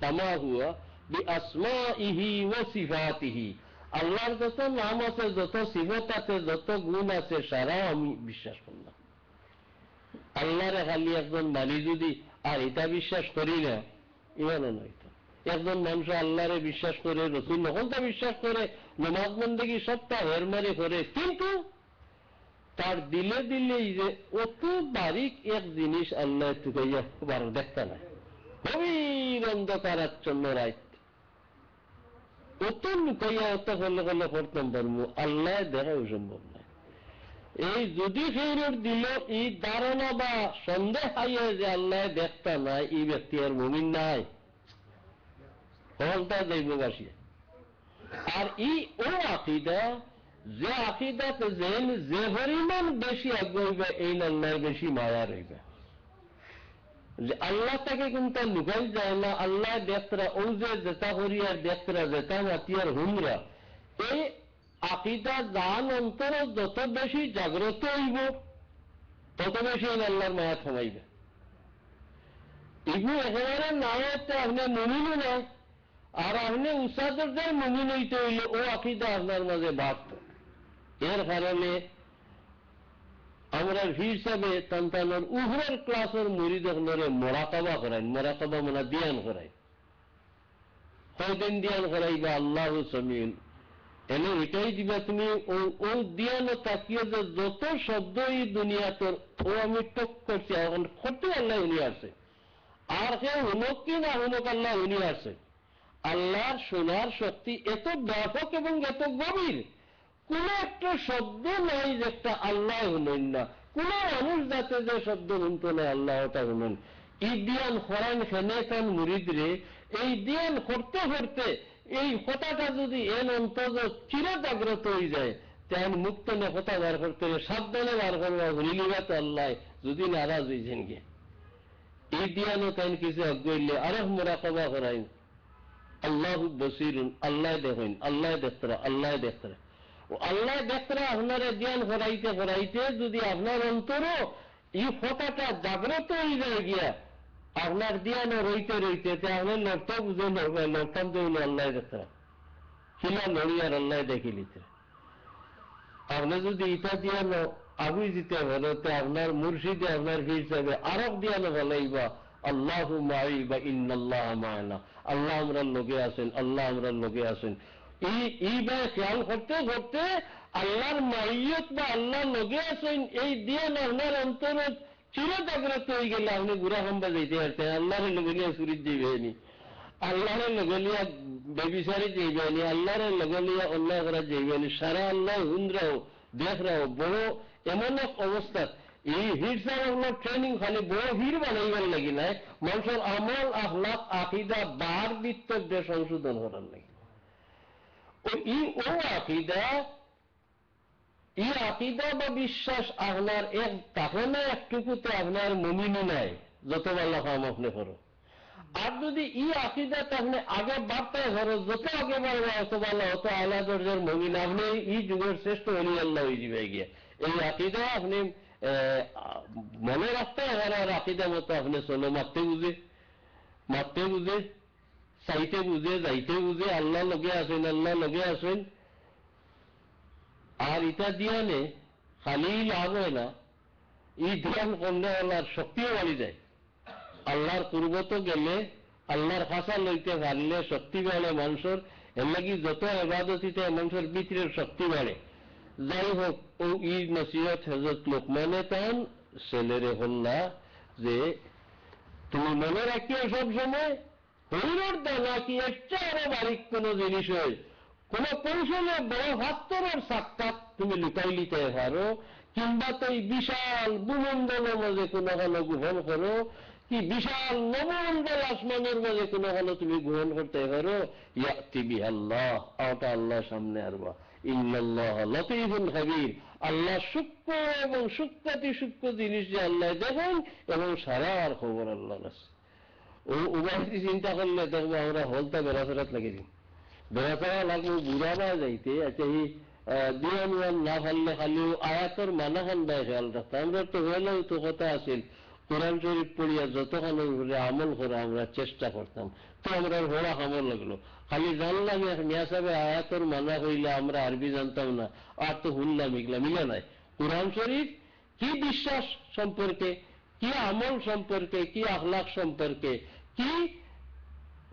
Speaker 1: কামা হুয়া বিআসমাইহি ওয়া সিফাতিহি, আল্লাহর যত নাম আছে, যত সিফত আছে, যত গুণ আছে, সারা আমি বিশ্বাস করলাম। আল্লাহরে খালি একজন মানি যদি আর এটা বিশ্বাস করি না, ইমানও নয়। একজন মানুষ আল্লাহরে বিশ্বাস করে, রসুল নকলটা বিশ্বাস করে, নামাজ বন্দেগী সবটা হেরমারি করে, কিন্তু তার দিলে দিলেই যে অত বারিক এক জিনিস আল্লাহ একবার দেখতে নাই, গভীর অন্ধকারাচ্ছন্ন রাত, অত লুকাইয়া অত করলে করলে করতাম পারবো, আল্লাহ দেখাও সম্ভব নয়। এই যদি সেইরূপ দিল এই ধারণা বা সন্দেহ হাইয়া যে আল্লাহ দেখতা নাই, এই ব্যক্তি আর মুমিন নাই, ফলটা যাইব বাসিয়া। আর এই ও আকিদা, যে আকিদাতে যে পরিমাণ বেশি আগ্রহীবে এই আল্লাহর বেশি মায়া রইবে, যে আল্লাহ তাকে কিন্তু লুকাই যায় না, আল্লাহ দেখতরা ও যে যেটা করিয়ার দেখতরা যেটা মাতিয়ার হুমরা, এই আকিদা জান অন্তর যত বেশি জাগ্রত হইব তত বেশি আল্লাহর মায়া থামাইবে। এগুলো একেবারে না হচ্ছে আপনি মুমিনও নয়, আর আপনি উসাদের মুমিন হইতে হইলে ও আকিদা আপনার মাঝে বাড়ত। এর কারণে আমরা হিসাবে তান্তানোর উভয়ের ক্লাসের মুরিদরে মোরাকাবা করাই, মোরাকাবা মানে ধ্যান করাই। কয়দিন ধ্যান করাই বা আল্লাহ সামিউন, এনে এটাই দিবা তুমি ও ধ্যান তাকিয়ে যে যত শব্দ এই দুনিয়াতে ও আমি টক করছি, এখন করতে আল্লাহ উনি আছে, আর কেউ হুনক কি না হুনক আল্লাহ উনি আছে। আল্লাহর শোনার শক্তি এত ব্যাপক এবং এত গভীর, কোন একটা শব্দ নাই যেটা আল্লাহ শুনেন না, কোন মানুষ যাতে যে শব্দ শুনতো না আল্লাহ ওটা শুনেন। এই ধ্যান করেন খেনে খান মুরিদরে, এই ধ্যান করতে করতে এই কথাটা যদি এন অন্তত চির জাগ্রত হয়ে যায়, তেমন মুক্ত না কথা বার করতে সাবধানে বার করবা, হরিলিবা তো আল্লাহ যদি নারাজ হয়েছেন গে। এই ধ্যানও তেন কিছু অজ্ঞইলে আরো মোরাকাবা করাইন, আল্লাহ বসিরুন, আল্লাহ দেখেন, আল্লাহ দেখতরা, আল্লাহ দেখতরা। আল্লাহ দেখতরা আপনার জ্ঞান করাইতে করাইতে যদি আপনার অন্তরও এই কথাটা জাগ্রত হয়ে যায় গিয়া, আপনার জ্ঞানও রইতে রইতে আপনার নর্ত বুঝে নর্তান হইল আল্লাহ দেখতরা, কিলা নড়িয়ার আল্লাহ দেখি লিতে। আপনি যদি ইটা জ্ঞান আগুই দিতে হলে আপনার মুর্শিদে আপনার হিসাবে আরব জ্ঞান বলাইবা আল্লাহ মাই বা ইন্নাল্লাহ মায়না, আল্লাহ আমরা লোকে আছেন, আল্লাহ আমরা লোকে আছেন। এই ভাই খেয়াল করতে করতে আল্লাহর মাইয়ত বা আল্লাহ লোকে আছেন এই জ্ঞান আপনার অন্তর চির জাগ্রত হয়ে গেলে আপনি গুড়া খাম্বা যাইতে পারতেন। আল্লাহরের লগে নিয়ে চুরিত যাইবেনি, আল্লাহরের লগে নিয়ে বেবিচারি যাইবেনি, আল্লাহরের লগে নিয়ে অন্যায় করা যাইবেনি, সারা আল্লাহ হুন্দ্রাও দেখরাও বড় এমন এক অবস্থা। এই হিট সাহেব ট্রেনিং খালি বড় হির বানাইবার লাগি নাই, মানুষের আমল আখলাক আকিদা বার বিত্তব্য সংশোধন করার লাগি। ও আকিদা, এই আকিদা বা বিশ্বাস আপনার এক তাকে না একটুকুতে আপনার মুমিনই নাই, যত ভালো কাম আপনি করো। আর যদি এই আকিদা আপনি আগে বার্তায় ধরো, যত আগে বাড়বে অত ভালো, অত আলা দরজার মুমিন, আপনি এই যুগের শ্রেষ্ঠ অলি আল্লাহ হয়ে যাবে গিয়ে। এই আকিদা আপনি মনে রাখতে হবে, আর আকিদা মতো আপনি চলো, মারতে বুঝে চাইতে বুঝে যাইতে বুঝে আল্লাহ লগে আসেন, আল্লাহ লগে আসেন। আর এটা দিয়ানে খালি লাভ হয় না, এই ধ্যান করলে আল্লাহর শক্তিও বাড়ি যায়। আল্লাহর পূর্বত গেলে আল্লাহর খাসা লইতে পারলে শক্তি বাড়ে মানুষের, এর লাগি যত এবাদতিতে মানুষের ভিতরের শক্তি বাড়ে। যাই হোক, ও ই নসিহত হযরত লোকমানে তান ছেলেরে হল্লা যে তুমি মনে রাখিও সব সময় হরিণের দানা কি একটা আরো বারিক কোন জিনিস হয়, কোন কৌশলে বড় হাস্তরের সাক্ষাৎ তুমি লুকাই লিতে পারো, কিংবা তো এই বিশাল ভূমণ্ডলের মাঝে কোনো কোনো গোপন করো, কি বিশাল নবমণ্ডল আসমানের মাঝে কোনো কোনো তুমি গ্রহণ করতে পারো। ইয়াতি বিহাল্লাহ, ওটা আল্লাহ সামনে আরবা, ইন্নাল্লাহ লতীফুল খাবীর, আল্লাহ সূক্ষ্ম এবং সূক্ষ্মাতি সূক্ষ্ম জিনিস যে আল্লাহ দেখেন এবং সারার খবর আল্লাহ আছে। ও উভয় চিন্তা করলে দেখবো আমরা হলতা বেড়াচড়াত লাগিয়ে দিই, বেড়াচড়া লাগবো বুড়া না যাইতে। আচ্ছা, এই দিয়ান না ফাললে খালি আয়াতর মানাখান দেয় খেয়াল রাখতে। আমরা তো হলেও তো কথা আছিল কোরআন শরীফ পড়িয়া যতখানি আমল করে আমরা চেষ্টা করতাম, তো আমরা হোড়া আমল লাগলো। খালি জানলাম মিয়া সাহেব আয়াতর মানা হইলে আমরা আরবি জানতাম না, আর তো শুনলাম এগুলা মিলে নাই। কোরআন শরীফ কি বিশ্বাস সম্পর্কে, কি আমল সম্পর্কে, কি আখলাক সম্পর্কে, কি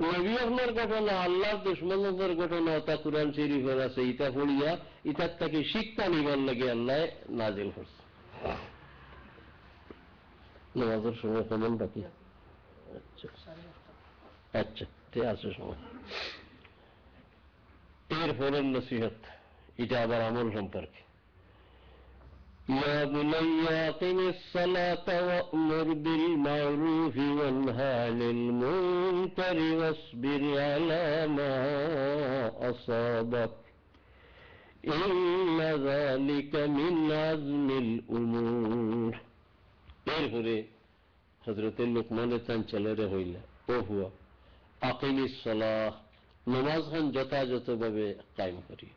Speaker 1: নবী আহমদ ঘটনা, আল্লাহর দুশ্মনদের ঘটনা তা কুরআন শরীফের আছে। ইটা পড়িয়া ইটার থেকে শিক্ষা নিবার লাগে আল্লাহ নাজিল করছে। নামাজের সময় কেমন বাকি? আচ্ছা ঠিক আছে সময়। এরপরের নসিহত, এটা আবার আমল সম্পর্কে। ইয়া বুনাইয়া আকিমিস সালাতা ওয়া'মুর বিল মা'রুফি ওয়ানহা আনিল মুনকারি ওয়াসবির আলা মা আসাবাক ইন্না যালিকা মিন আজমিল উমুর। এরপরে হযরত লুকমানের তার ছেলেরা হইলা, ও হুয়া আকিমিস সালাহ, নামাজ খান যথাযথভাবে কায়েম করি।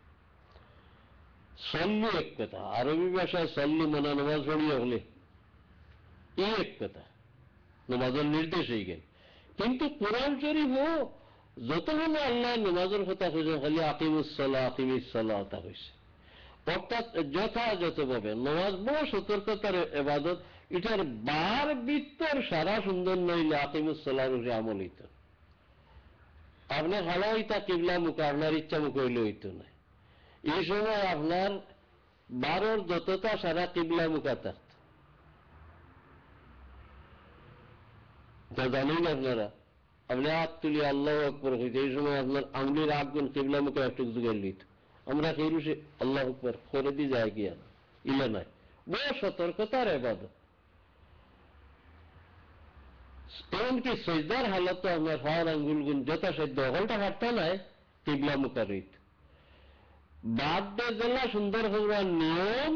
Speaker 1: সল্লি এক কথা, আরবি ভাষায় সল্লি মানে নামাজ পড়িয়া হলে এই এক কথা, নামাজের নির্দেশ হয়ে গেল। কিন্তু কোরআন শরীফও যতক্ষণ আল্লাহ নামাজের কথা কইছে খালি আকিমুস সালাহ আকিমিস সালাহ তা হয়েছে, অর্থাৎ যথাযথভাবে নামাজ বড় সতর্কতার ইবাদত। এটার বার বৃত্তর সারা সুন্দর নইলে আকিমুস সালাহর উপরে আমল হইত। আপনার হালা হইতা কিবলা মুখে, আপনার ইচ্ছা মুখে হইলে হইত না। এই সময় আপনার বারোর যতটা সারা কিবলা মুখা থাকত, তা জানেন আপনারা। আপনি হাত তুলি আল্লাহ আকবর হইতে, এই সময় আপনার আঙুলির আগুন কিবলা মুখে একটু যুগে লইত। আমরা সেই রুষে আল্লাহ আকবর করে দিয়ে যায় গিয়া ইলে নাই, বড় সতর্কতার ইবাদত। এমনকি সজদার হালত আপনার ফাওয়ার আঙ্গুলগুন যথাসাধ্য অগলটা হাঁটতে নাই কিবলা মুখা রইত। বাদ দে জেলা সুন্দর হওয়ার নিয়ম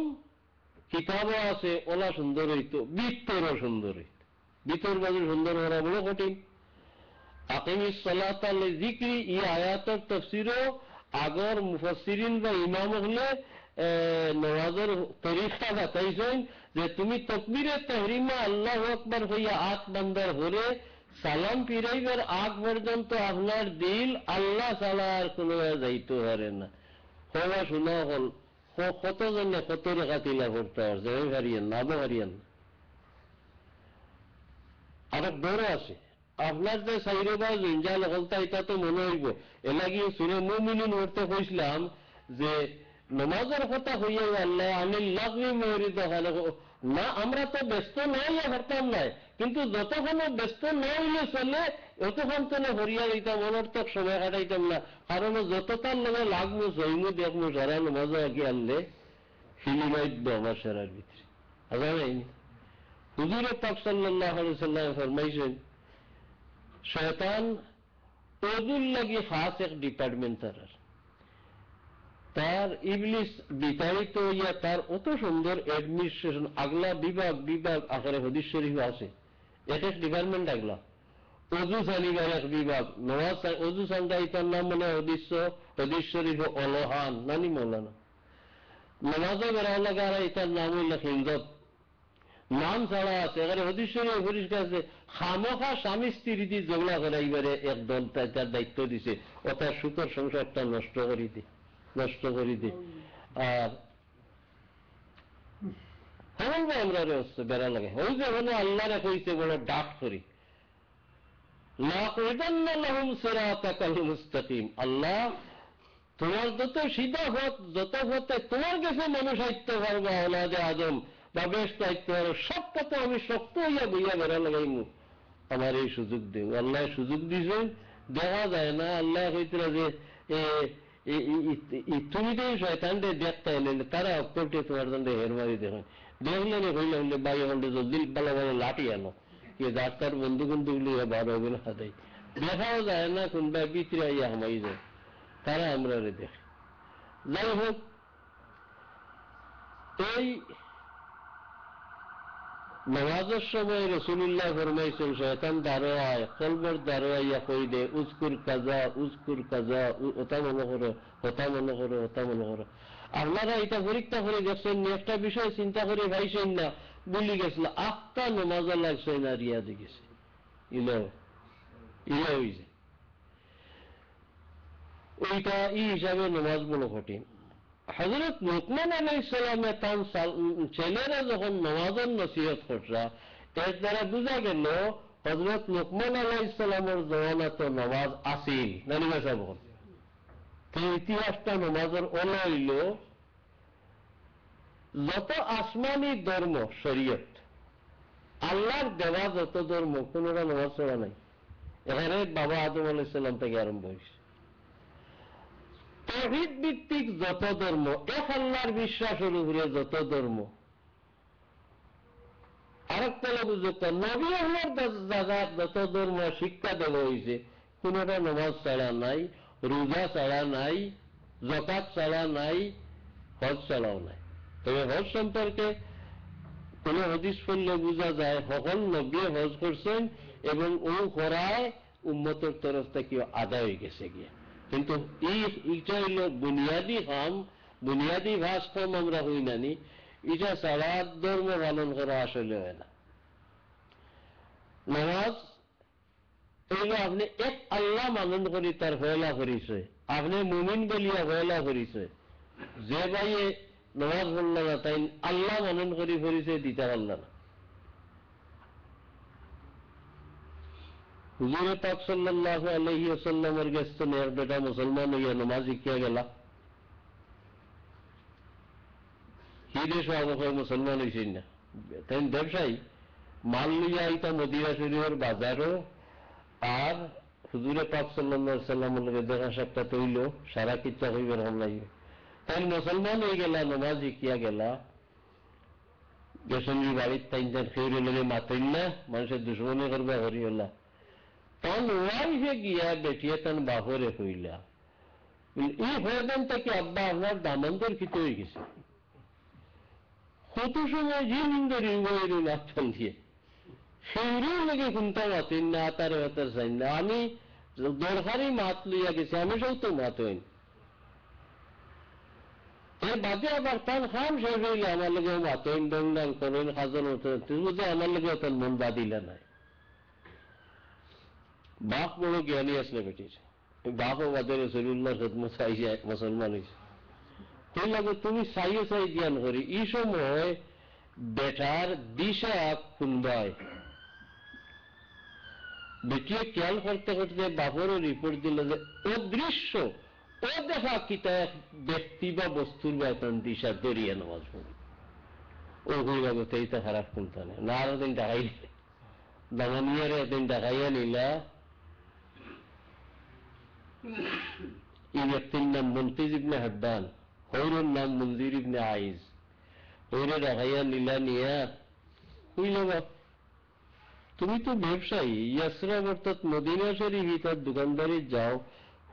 Speaker 1: কিতাবও আছে, ওলা সুন্দর হইত, বৃত্তরও সুন্দর হইত। ভিতর বাজু সুন্দর হওয়া বড় কঠিন। আকিমিস সালাতা লিযিকরি এই আয়াতের তাফসীরও আগর মুফাসসিরিন বা ইমাম হলে নামাজের তরিকা বাতাইছেন যে তুমি তাকবীরে তাহরিমা আল্লাহু আকবার হইয়া আট বান্দার হরে সালাম ফিরাইবার আগ পর্যন্ত আপনার দিল আল্লাহ ছাড়া আর কোনো যাইতে পারে না। হওয়া শোনা হল কতজনে কত রেখা তিলা করতে পারছে, ওই হারিয়েন না, আবো হারিয়েন না। আবার বড় আছে আপনার যে সাইরবা জঞ্জাল হলতা, এটা তো মনে হইব এলাকি সুরে মুমিনিন করতে কইছিলাম যে নামাজের কথা হইয়া আল্লাহ আনিল লাগবি মরিদ না। আমরা তো ব্যস্ত নাই হারতাম নাই, কিন্তু যতক্ষণ ব্যস্ত না হইলে চলে অতক্ষণ তো হরিয়া দিতাম, অনর্থক সময় কাটাইতাম না। কারণ যতটার লগে লাগবো জৈমু দেখবো সারা নামাজ আগে আনলে ফিলিমাইব আমার সারার ভিতরে আগে নাইনি। হুজুরে পাক সাল্লাল্লাহু আলাইহি সাল্লাম ফরমাইছেন শয়তান ওদুর লাগি খাস এক ডিপার্টমেন্ট তার ইবলিস বিতাড়িত হইয়া তার অত সুন্দর অ্যাডমিনিস্ট্রেশন আগলা বিভাগ বিভাগ আকারে হাদিস শরীফ আছে, এক এক ডিপার্টমেন্ট আগলা। অজু সালিবার এক বিভাগ, নওয়াজ অজু সালটা ইতার নাম মানে হাদিস শরীফ অলহান নানি মৌলানা। নামাজে বেড়া লাগা আর ইতার নাম হইল হিন্দত, নাম ছাড়া আছে এখানে হাদিস শরীফ পরিষ্কার আছে। খামোখা স্বামী স্ত্রী দিয়ে ঝগড়া করাইবারে এক দল তার দায়িত্ব দিছে, ও তার সুখের সংসারটা নষ্ট করে দে। আর হেমন আমরা বেড়া লাগে ওই যে হলো আল্লাহ রে কইছে বড় ডাক করি আল্লাহ তোমার যত সিধা পথ, যত পথে তোমার কাছে মানুষ আইতে পারবো ওলাদে আদম বা বেশ আইতে পারবো, সব পথে আমি শক্ত হইয়া বইয়া বেড়া লাগাইমু, আমার এই সুযোগ দেব। আল্লাহ সুযোগ দিয়েছেন, দেখা যায় না। আল্লাহ কইতরা যে তুমি তো শয়তানদের দেখতে এলেন, তারা অপরটি তোমার দণ্ডে হেরমারি দেখেন, দেখলেন হইলে বাই হলে জলদি ভালো ভালো লাঠি আনো, কে ডাক্তার বন্ধু বন্ধুগুলি ভালো হবে না হাতাই, দেখাও যায় না কোনটা ভিতরে আইয়া হামাই যায়, তারা আমরা দেখি। যাই হোক, এই নামাজের সময় রাসূলুল্লাহ ফরমাইছেন শয়তান দাঁড়ায় কলবর দাঁড়াইয়া কই দে উজকুর কাজা ওটা মনে করো, হতা মনে করো, হতা মনে করো। আপনারা এটা পরীক্ষা করে দেখছেন, একটা বিষয় চিন্তা করে ভাইছেন না, বলি গেছিল আটটা নামাজ লাগছে না রিয়াজে গেছে, ইলা হইছে ওইটা ই হিসাবে নামাজ বড় কঠিন। হযরত লুকমান আলাইহিস সালামে তার ছেলেরা যখন নামাজের নসিহত কররা, এর দ্বারা বোঝা গেল হযরত লুকমান আলাইহিস সালামের জমানা তো নামাজ আসিল নানি সাহেব। তো ইতিহাসটা নামাজের ওলা হইল যত আসমানি ধর্ম শরীয়ত আল্লাহর দেওয়া যত ধর্ম কোনটা নামাজ পড়া নাই। এখানে বাবা আদম আলাইহিস সালাম থেকে আরম্ভ হয়েছে। তাওহীদ ভিত্তিক যত ধর্ম, এক আল্লাহর বিশ্বাসের উপরে যত ধর্ম, আরেকতলা বুঝত নবী আল্লাহর জায়গার যত ধর্ম শিক্ষা দেওয়া হয়েছে কোনটা নামাজ ছাড়া নাই, রোজা ছাড়া নাই, যাকাত ছাড়া নাই, হজ ছাড়াও নাই। তবে হজ সম্পর্কে কোন হাদিস পড়লে বোঝা যায় সকল নবী হজ করছেন এবং ও করায় উম্মতের তরফ থেকে আদায় হয়ে গেছে গিয়া। কিন্তু এইটা হইল বুনিয়াদী কাম, বুনিয়াদী ভাস কম আমরা হই নানি, এটা ছাড়া ধর্ম পালন করা আসলে হয় না। নামাজ হইল আপনি এক আল্লাহ মানন করি তার হয়লা করিছে, আপনি মুমিন বলিয়া হয়লা করিছে, যে ভাইয়ে নামাজ পড়ল না তাই আল্লাহ মানন করি করিছে দিতে পারল না। হুজুরে পাক সাল্লাল্লাহু আলাইহি ওয়াসাল্লামের কাছে এক বেটা মুসলমান হইয়া নামাজ শিখিয়া গেলা, হিরে সবাই মুসলমান হয়েছেন না, তাই ব্যবসায়ী মাল লইয়া আইতা মদিনা শরীফের বাজারও, আর হুজুরে পাক সাল্লাল্লাহু আলাইহি ওয়াসাল্লামের লগে দেখা সাক্ষাৎ হইল, সারা কিচ্ছা হইবে রকম লাগবে। তাই মুসলমান হয়ে গেলা, নামাজ শিখিয়া গেলা, গেছন্দি বাড়ির তাইন খেয়ে লগে মাতইল না, মানুষের দুশ্মনী করবে হরিওলা। তখন ওয়াইফে গিয়া বেটিয়ে তান বাপরে কইলা, এই হয়েছেন তাকে আব্বা আপনার দামন্দর খিতে হয়ে গেছে, কত সময় যে নিন্দরি লাগতাম দিয়ে সেইরও লেগে শুনতে মাতেন না, তার হাতার চাই না, আমি দরকারি মাত লইয়া গেছি, আমি সব তো মাত হইন বাদে আবার তার খাম শেষ হইলে আমার লগে মাতইন দংডাং করেন খাজন বুঝে আমার লগে তার মন বাদিলা নাই। বাপ বড় জ্ঞানী আসলে বেটির, বাপও বাদে রাসূলুল্লাহ খেদমত চাইছে মুসলমান হয়েছে। সেই লাগে তুমি চাইয়ে চাই জ্ঞান করি, এই সময় বেটার দিশা খুনবায় বেটিয়ে খেয়াল করতে করতে বাপরও রিপোর্ট দিল যে অদৃশ্য ও দেখা কিতা এক ব্যক্তি বা বস্তুর বেতন দিশা দরিয়া নামাজ পড়ি, ও হয়ে যাবে এইটা খারাপ কোনটা নেই না, আরো দিন দেখাই দামানিয়ারে এদিন দেখাইয়া নিলা। এই ব্যক্তির নাম মুনকিজ ইবনে হাদ্দান, হৌরের নাম মুনজির ইবনে আইজ, হৌরে দেখাইয়া নিলা নিয়া হইল বাপ তুমি তো ব্যবসায়ী, ইয়াসরাব অর্থাৎ মদিনা শরীফ তার দোকানদারি যাও,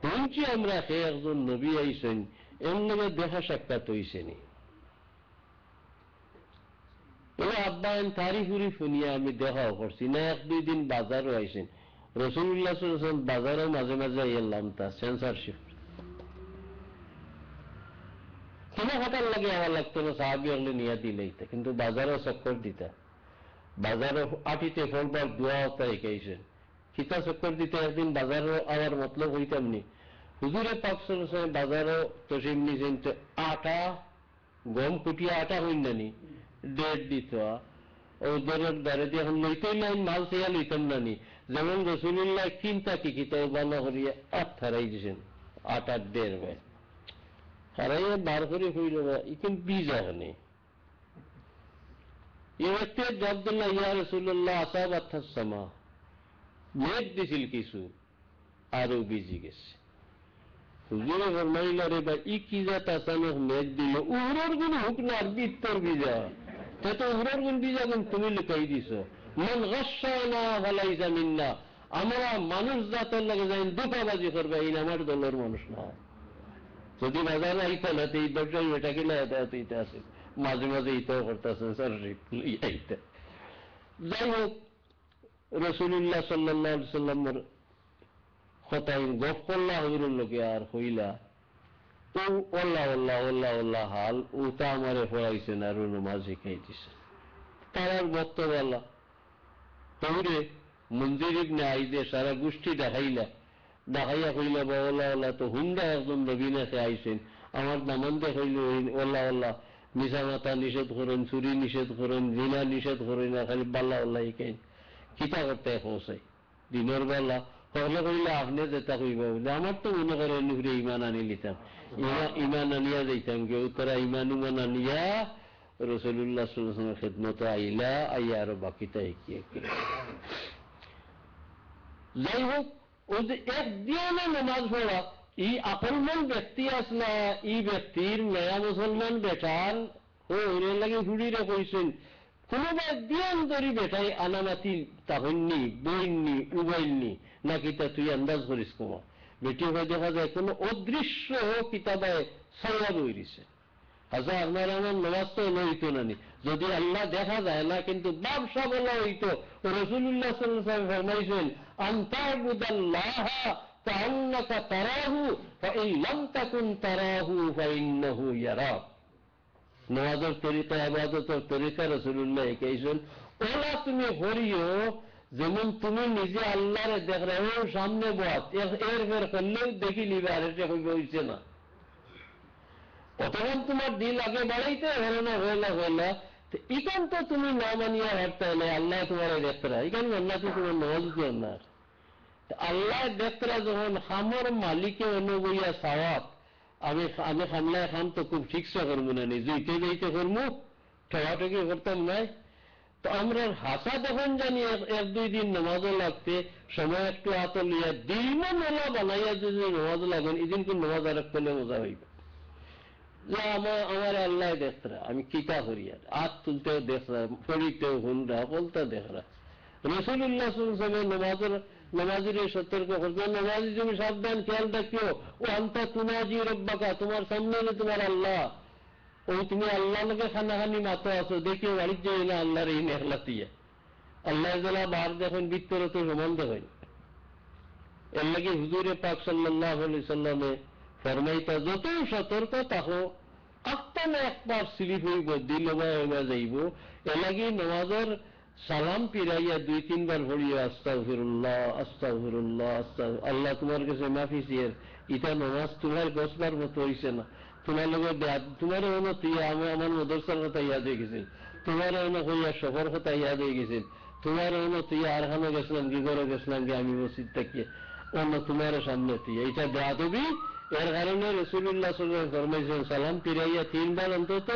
Speaker 1: শুনছি আমরা সে একজন নবী আইসেন, এর লগে দেখা সাক্ষাৎ হইছেনি। আব্বা তারিফ উরিফ শুনিয়া আমি দেখাও করছি না, এক দুই দিন বাজারও আইসেন, রাসূলুল্লাহ সাল্লাল্লাহু আলাইহি ওয়াসাল্লাম বাজারও মাঝে মাঝে এলাম, তা সেন্সারশিপ কেনাকাটার লাগে আমার লাগতো না, সাহাবি হলে নিয়ে দিলেই, কিন্তু বাজারও চক্কর দিতা, বাজারও আটিতে ফলবার দোয়া হতা শিখাইছেন, কিতা চক্কর দিতে একদিন বাজারও আবার মতলব হইতাম নি। হুজুরে পাক সাল্লাল্লাহু আলাইহি ওয়াসাল্লাম বাজারও তসিম নিছেন, আটা গম কুটিয়া আটা হইন নানি ডেট দিত, ও দরের দ্বারে দিয়ে এখন লইতেই নাই, মাল চেয়া লইতাম নানি, যেমন রাসূলুল্লাহ কিনতা কি কিতা বানা করিয়া থারাই দিছেন আটার ডের ভাই হারাইয়া বার করে হইল না, ইকেন বীজ হয়নি। এ ব্যক্তি জবাব দিল, ইয়া রাসূলুল্লাহ আসাবাত সামা, মেঘ দিছিল কিছু আরো বিজি গেছে। হুজুরে ফরমাইল, রে ভাই ই কি জাত আচানক মেঘ দিল, উহরের গুণ হুক না আর বিত্তর বিজা, তো উহরের গুণ বিজা গুণ তুমি লুকাই দিছ, মান গাশশানা ফালাইসা মিন্না, আমরা মানুষ জাতের লাগে যাই ধোঁকাবাজি করবে, এই আমার দলের মানুষ না। যদি বাজারে আইতা না তো এই ব্যবসায়ী এটা কিনা এটা আছে, মাঝে মাঝে ইতাও করতেছেন স্যার আইতে। যাই হোক রাসূলুল্লাহ সাল্লাল্লাহু আলাইহি সাল্লামের কথাই গপ করলা হুজুরের লোকে আর হইলা, ও ওল্লাহ ওল্লাহ ওল্লাহ ওল্লাহ হাল ওটা আমারে পড়াইছেন আর নামাজ শিখাই দিছে, তার আর বক্তব্য আল্লাহ তবে মুনজির ইবনে আইজে সারা গোষ্ঠী দেখাইলা, দেখাইয়া কইলা বা ওল্লাহ ওল্লাহ তো হুন্ডা একজন নবীনাকে আইছেন, আমার দামন্দে হইল ওল্লাহ ওল্লাহ মিশা মাথা নিষেধ করুন, চুরি নিষেধ করুন, জিনা নিষেধ করুন না, খালি বাল্লা আল্লাহ কেন কিতা করতে পৌঁছাই দিনের বেলা হলে করিলে আপনি যেটা কইব বলে আমার তো মনে করেন ঘুরে ইমান আনি নিতাম, ইমান আনিয়া যাইতাম, কেউ তারা ইমান উমান আনিয়া রসুল্লাহ সাল্লাল্লাহু খেদমত আইলা আইয়া আরো বাকিটা এগিয়ে যাই হোক। ওই যে একদিনে নামাজ পড়া ই আকলমান ব্যক্তি আসলা, ই ব্যক্তির নয়া মুসলমান বেটার ওরে লাগে হুড়িরে কইছেন কোনোবা একদিন ধরি বেটাই আনামাতি তাহননি বইননি উবাইলনি নাকি তা তুই আন্দাজ করিস কমা বেটি হয়ে দেখা যায় কোনো অদৃশ্য কিতাবায় ছায়া বইরিছে হাজার আপনার আমার নামাজ তো হইতো নানি যদি আল্লাহ দেখা যায় না, কিন্তু ব্যবসা বলা হইতো। রাসূলুল্লাহ সাল্লাল্লাহু আলাইহি ওয়াসাল্লাম ফরমাইছেন আনতাবুদাল্লাহ কাআন্নাকা তারাহু ফাইন লাম তাকুন তারাহু ফাইন্নাহু ইয়ারাক। নামাজের তরিকা, ইবাদতের তরিকা রাসূলুল্লাহ কইছেন ওলা তুমি করিও যেমন তুমি নিজে আল্লাহরে দেখরাও সামনে বাত এর ফের করলেও দেখি নিবে, আর এটা হইছে না। তখন তোমার দিল আগে বাড়াইতে হলো না, হইলা ইখান তো তুমি না মানিয়া হারতে হলে আল্লাহ তোমার দেখতরা, এখানে আল্লাহ তো তোমার নামাজ দিয়ে না। আল্লাহ দেখতরা যখন খামর মালিকে অনুবইয়া সাওয়াত আমি খামলায় খাম তো খুব ঠিকসে করবো না, জুইতে যাইতে করবো, ঠেকাঠেকি করতাম নাই। তো আমরা হাসা যখন জানি এক দুই দিন নামাজও লাগতে সময় একটু হাত লিয়া দিন মেলা বানাইয়া যদি নামাজ লাগেন এদিন কোন নামাজ আর পেলে মজা হইবে যে আমার আল্লাহ দেখরা আমি কিতা করি, আর হাত তুলতেও দেখরা, ফড়িতেও হুনরা, বলতে দেখরা। রাসূলুল্লাহ সাল্লাল্লাহু আলাইহি ওয়াসাল্লাম নামাজির সতর্ক করছেন, নামাজি তুমি সাবধান খেয়াল রাখিও, ও আনতা তুনাজি রব্বাকা, তোমার সামনে তোমার আল্লাহ, ওই তুমি আল্লাহ লোকে খানাখানি মাতো আছো, দেখিও বাড়ির যাই না আল্লাহর এই নেহলাতিয়া আল্লাহ জেলা বার দেখেন ভিতরে তো সমান দেখেন। এর লাগে হুজুরে পাক সাল্লাল্লাহু আলাইহি সাল্লামে ফরমাইতা যতই সতর্ক তাহো আত্মানে একবার স্লিপ হইব, দিল হইবা যাইব। এর লাগে নামাজের সালাম পিরাইয়া দুই তিনবার ভরিয়া আস্তাগফিরুল্লাহ আস্তাগফিরুল্লাহ আস্তাগফিরুল্লাহ, আল্লাহ তোমার কাছে মাফি চেয়ে ইটা নামাজ তোমার বসবার মতো হইছে না। তোমার লোক তোমার এমন তুই আমি আমার মদরসার কথা ইয়াদ হয়ে গেছিল, তোমার এমন হইয়া সফর কথা ইয়াদ হয়ে গেছিল, তোমার এমন তুই আরখানে গেছিলাম কি করে গেছিলাম কি আমি মসজিদ থেকে অন্য তোমার সামনে তুই এইটা দেয়া দেবি। এর কারণে রাসূলুল্লাহ সাল্লাল্লাহু আলাইহি ওয়াসাল্লাম ফরমাইছেন সালাম পিরাইয়া তিনবার অন্তত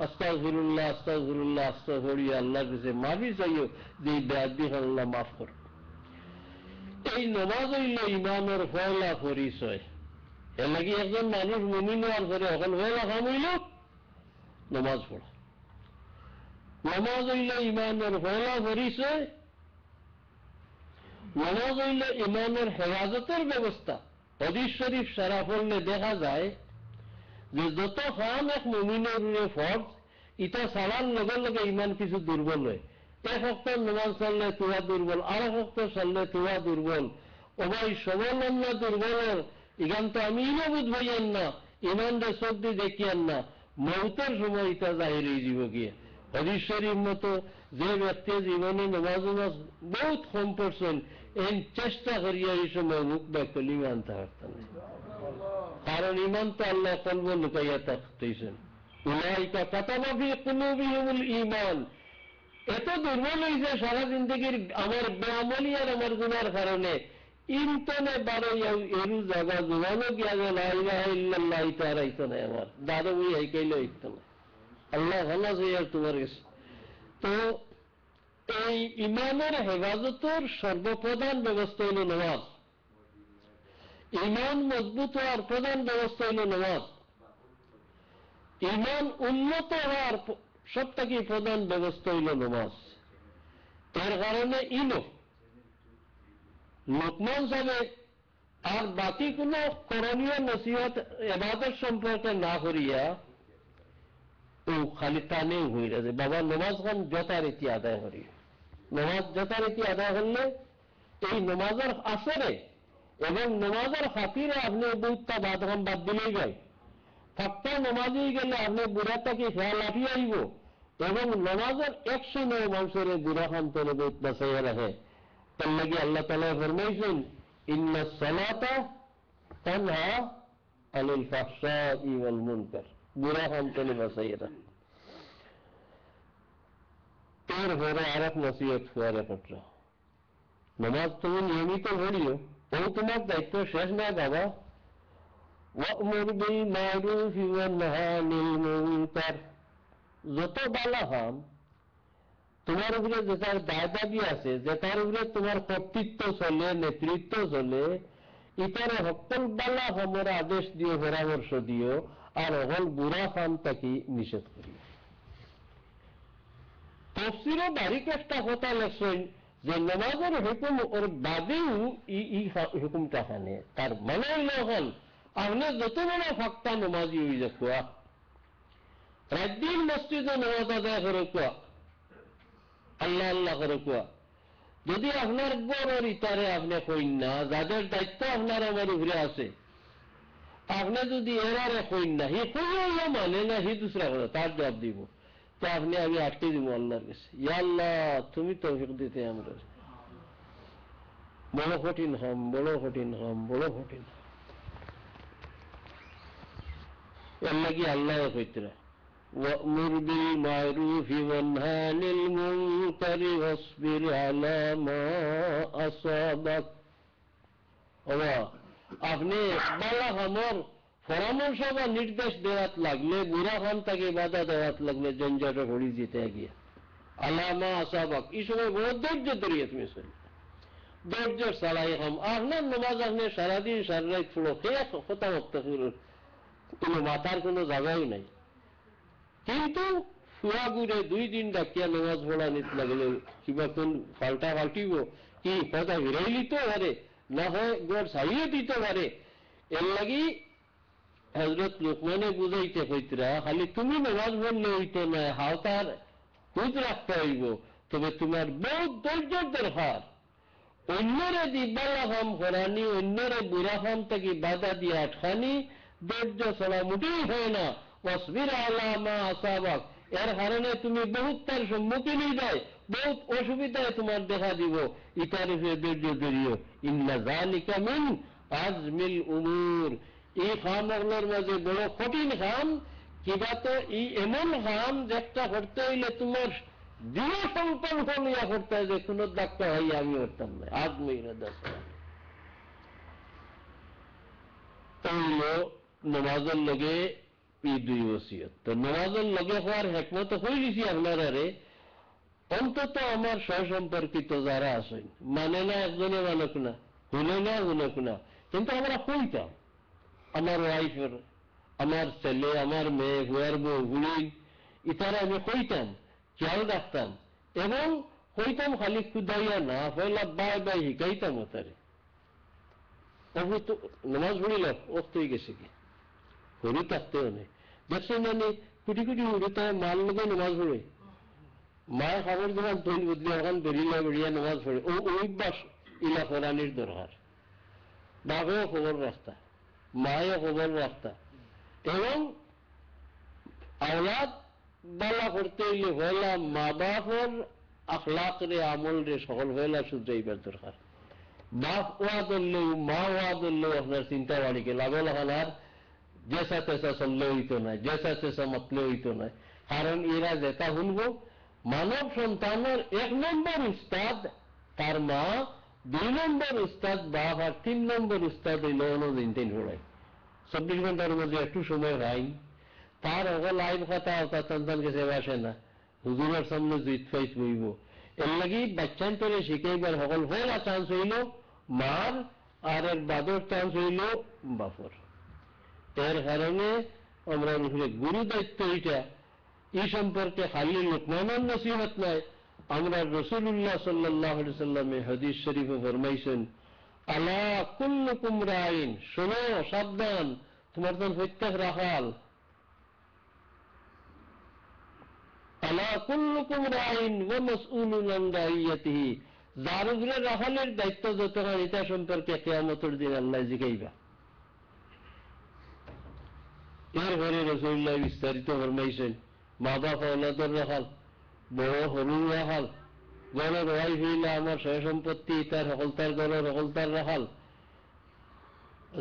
Speaker 1: আস্তাগফিরুল্লাহ আস্তাগফিরুল্লাহ আস্তাগফিরুল্লাহ আল্লাহর কাছে মাফি চাইও যে বেয়াদবি আল্লাহ মাফ কর। এই নামাজ হইল ইমানের পয়লা পরিচয়। এর লাগি একজন মানুষ মুমিন হওয়ার পরে এখন পয়লা কাম হইল নামাজ পড়া। নামাজ হইল ইমানের পয়লা পরিচয়, নামাজ হইল ইমানের হেফাজতের ব্যবস্থা। হাদিস শরীফ সারা পড়লে দেখা যায় যে যত কাম এক মুমিনের ফরজ ইটা সালার লগে লগে ইমান কিছু দুর্বল হয়। এক হপ্তাহ নামাজ চাললে তুয়া দুর্বল, আর এক হপ্তাহ চাললে তুয়া দুর্বল, ওবাই সবল না দুর্বলের এখান তো আমি বুঝ ভাইয়েন না, ইমান রে চোখ দিয়ে দেখিয়েন না, মৌতের সময় ইটা জাহির হয়ে যাব গিয়ে। হাদিস শরীফ মতো যে ব্যক্তি জীবনে নামাজ বহুত কম পড়ছেন এই চেষ্টা করিয়া এই সময় মুখ ব্যক্ত ইমান আনতে পারতেন, কারণ ইমান তো আল্লাহ কলব লুকাইয়া থাকতেছেন। উলাইকা কাতাবা ফি কুলুবিহিমুল ঈমান, এত দুর্বল হয়েছে সারা জিন্দগির আমার বেআমলি আর আমার গুনার কারণে ইনতনে বারো এরু জায়গা জোগানো গিয়া যে লা ইলাহা ইল্লাল্লাহ ইতা রাইতো না আমার দাদা ওই এইকাইলে হইতো না আল্লাহ ভালো আছে তোমার কাছে। তো এই ইমানের হেফাজতের সর্বপ্রধান ব্যবস্থা হইল নামাজ। ইমান মজবুত হওয়ার প্রধান ব্যবস্থা হইল নামাজ। ইমান উন্নত হওয়ার সব থেকে প্রধান ব্যবস্থা হইল নামাজ। এর কারণে লোকমান সাহেব আর বাকি কোন করণীয় নসিহত ইবাদত সম্পর্কে না করিয়া ও খালি টানে হয়ে গেছে বাবা নামাজ খান যথারীতি আদায় করি। নামাজ যথারীতি আদায় করলে এই নামাজের আসরে এবং নামাজের খাতিরে আপনি বহুতটা বাদগাম বাদ দিলেই যায়। ফাঁকটা নামাজে গেলে আপনি বুড়াটাকে খেয়াল রাখিয়ে আইব এবং নামাজের 109 মানুষের বুড়া খান তোলে বহুত বাঁচাইয়া রাখে। তার লাগে আল্লাহ তাআলা ফরমাইছেন ইন্নাস সালাতা তানহা আনিল ফাহশাই ওয়াল মুনকার, বুড়া খান তোলে বাঁচাইয়া রাখে। এরপরে আর এক নসিহত ফুয়ারে পত্র, নামাজ তুমি নিয়মিত পড়িও, ও তোমার দায়িত্ব শেষ না বাবা। ওয়া'মুর বিল মা'রুফি ওয়া নাহি আনিল মুনকার, যত বালা হাম তোমার উপরে যেটার দায় দাবি আছে, যেটার উপরে তোমার কর্তৃত্ব চলে, নেতৃত্ব চলে, ইতারে সকল বালা হামের আদেশ দিও, পরামর্শ দিও, আর অকল বুড়া কাম তাকে নিষেধ করিও। তফসিরে বারিক একটা কথা লেখছেন যে নামাজের হুকুম ওর বাদেও ই হুকুমটা খানে, তার মানে হইল হল আপনি যত বড় ফাঁকটা নামাজি হয়ে যাকুয়া, রাত দিন মসজিদে নামাজ আদায় করে কুয়া, আল্লাহ আল্লাহ করে কুয়া, যদি আপনার বড় ইতারে আপনি কইন না, যাদের দায়িত্ব আপনার আমার উপরে আছে, আপনি যদি এরারে কইন না, হি কইও মানে না, হি দুসরা কথা তার জবাব দিব, তো আপনি আমি আটকে দিব আল্লাহর কাছে, ইয়া আল্লাহ তুমি তৌফিক দিতে আমরা। বড় কঠিন হাম, বড় কঠিন হাম, বড় কঠিন। এর লাগি আল্লাহ কইতরা ওয়া'মুর বিল মা'রুফি ওয়া নাহি আনিল মুনকারি ওয়াসবির আলা মা আসাবাক। আপনি বালা হামর পরামর্শ বা নির্দেশ দেওয়াত লাগলে, বুড়া খান তাকে বাধা দেওয়াত লাগলে, জঞ্জাটে ঘড়ি যেতে গিয়া আলামা আসাবাক, এই সময় বড় ধৈর্য ধরিয়ে তুমি শুনি, ধৈর্য ছাড়াই হাম। আপনার নামাজ আপনি সারাদিন সারা রাত পড়ো, কে কথা বক্তা কোনো মাথার কোনো জায়গাও নাই, কিন্তু ফুয়া ঘুরে 2 দিন ডাকিয়া নামাজ পড়া নিত লাগলে কিবা কোন পাল্টা পাল্টিব, কি কথা ফিরাই দিত পারে, না হয় গড় ছাড়িয়ে দিতে পারে। এর লাগি হযরত লোকমানে বুঝাইতে কইতরা, খালি তুমি নামাজ পড়লে হইতো না, হাওতার হুজ রাখতে হইব, তবে তোমার বহুত ধৈর্যের দরকার। অন্যরে দিবালা হাম করানি, অন্যরে বুড়া হাম থেকে বাধা দিয়ে আটকানি, ধৈর্য ছাড়া মোটেই হয় না। ওয়াসবির আলা মা আসাবাক, এর কারণে তুমি বহুত তার সম্মুখীন হয়ে যায়, বহুত অসুবিধায় তোমার দেখা দিব, ইতার উপরে ধৈর্য ধরিও। ইন্না যালিকা মিন আজমিল উমুর, এই কামগুলোর মাঝে বড় কঠিন কাম, কিবা তো এই এমন কাম যেটা করতে হইলে তোমার দৃঢ় সংকল্প নিয়ে করতে হয়, যে কোনো ডাক্তার হই আমি করতাম না, আজ মহিলা দাস হইল নামাজের লগে এই 2 ওসিয়ত। তো নামাজের লগে হওয়ার হেকমত হয়ে গেছি আপনারে, অন্তত আমার সহসম্পর্কিত যারা আছেন, মানে না একজনে মানুক না, শুনে না শুনুক না, কিন্তু আমরা কইতাম, আমার ওয়াইফের, আমার ছেলে, আমার মেয়ে, হুয়ার বউ, হুড়ি, ইতারা আমি কইতাম, খেয়াল রাখতাম, এবং কইতাম খালি খুদাইয়া না, পয়লা বাই বাই শিকাইতাম ওতারে। তবু তো নামাজ পড়িল অস্ত হয়ে গেছে কি, হরু থাকতেও নেই, দেখছেন মানে কুটি কুটি হরু তাই মাল লোকে নামাজ পড়ে, মায়ের খাবার যখন তৈরি বদলে এখন বেরিয়ে বেরিয়ে নামাজ পড়ে, ও অভ্যাস ইলা ফরানির দরকার। বাপেও খবর রাখতা, মায়েও খবর রাখতা, এবং আওলাদ বালা করতে হইলে হইলা মা বাপের আখলাক রে, আমল রে, সকল হইলা শুধরাইবার দরকার। বাপ ওয়া ধরলেও, মা ওয়া ধরলেও আপনার চিন্তা বাড়িকে লাগো লাগানার, জেসা তেসা চললে হইতো না, জেসা তেসা মাতলে হইতো না, কারণ এরা যেটা শুনবো, মানব সন্তানের 1 নম্বর উস্তাদ তার মা, 2 নম্বর উস্তাদ বাপ, আর 3 নম্বর উস্তাদ হইল অনুদিন 3 ঘোড়ায় 24 ঘন্টার মধ্যে একটু সময় রাইন, তার অগল আইন কথা তার সন্তানকে সেবা আসে না, হুজুরের সামনে জুইত ফাইত বইব। এর লাগি বাচ্চান্তরে শিখাইবার সকল হইলা চান্স হইল মার, আর এর বাদর চান্স হইল বাপর। এর কারণে আমরা গুরু দায়িত্ব এটা, এই সম্পর্কে খালি লোকমানের নসিহত নয়, আমরা রাসূলুল্লাহ সাল্লাল্লাহু আলাইহি সাল্লামে হাদিস শরীফে ফরমাইছেন, আলা কুল্লুকুম রাইন, শোনো সাবধান, তোমার তো প্রত্যেক রাখাল, আলা কুল্লুকুম রাইন ওয়া মাসউলুন আন রাইয়াতিহি, যার উপরে রাখালের দায়িত্ব যতক্ষণ, এটা সম্পর্কে কিয়ামতের দিন আল্লাহ জিজ্ঞাসা। এরপরে রাসূলুল্লাহ বিস্তারিত ফরমাইছেন, মা বাপ আওলাদের রাখাল, বড় হরুর রাখাল, গড়ের ওয়াইফ হইলা আমার সহ সম্পত্তি, তার সকলতার গড়ের সকলতার রাখাল,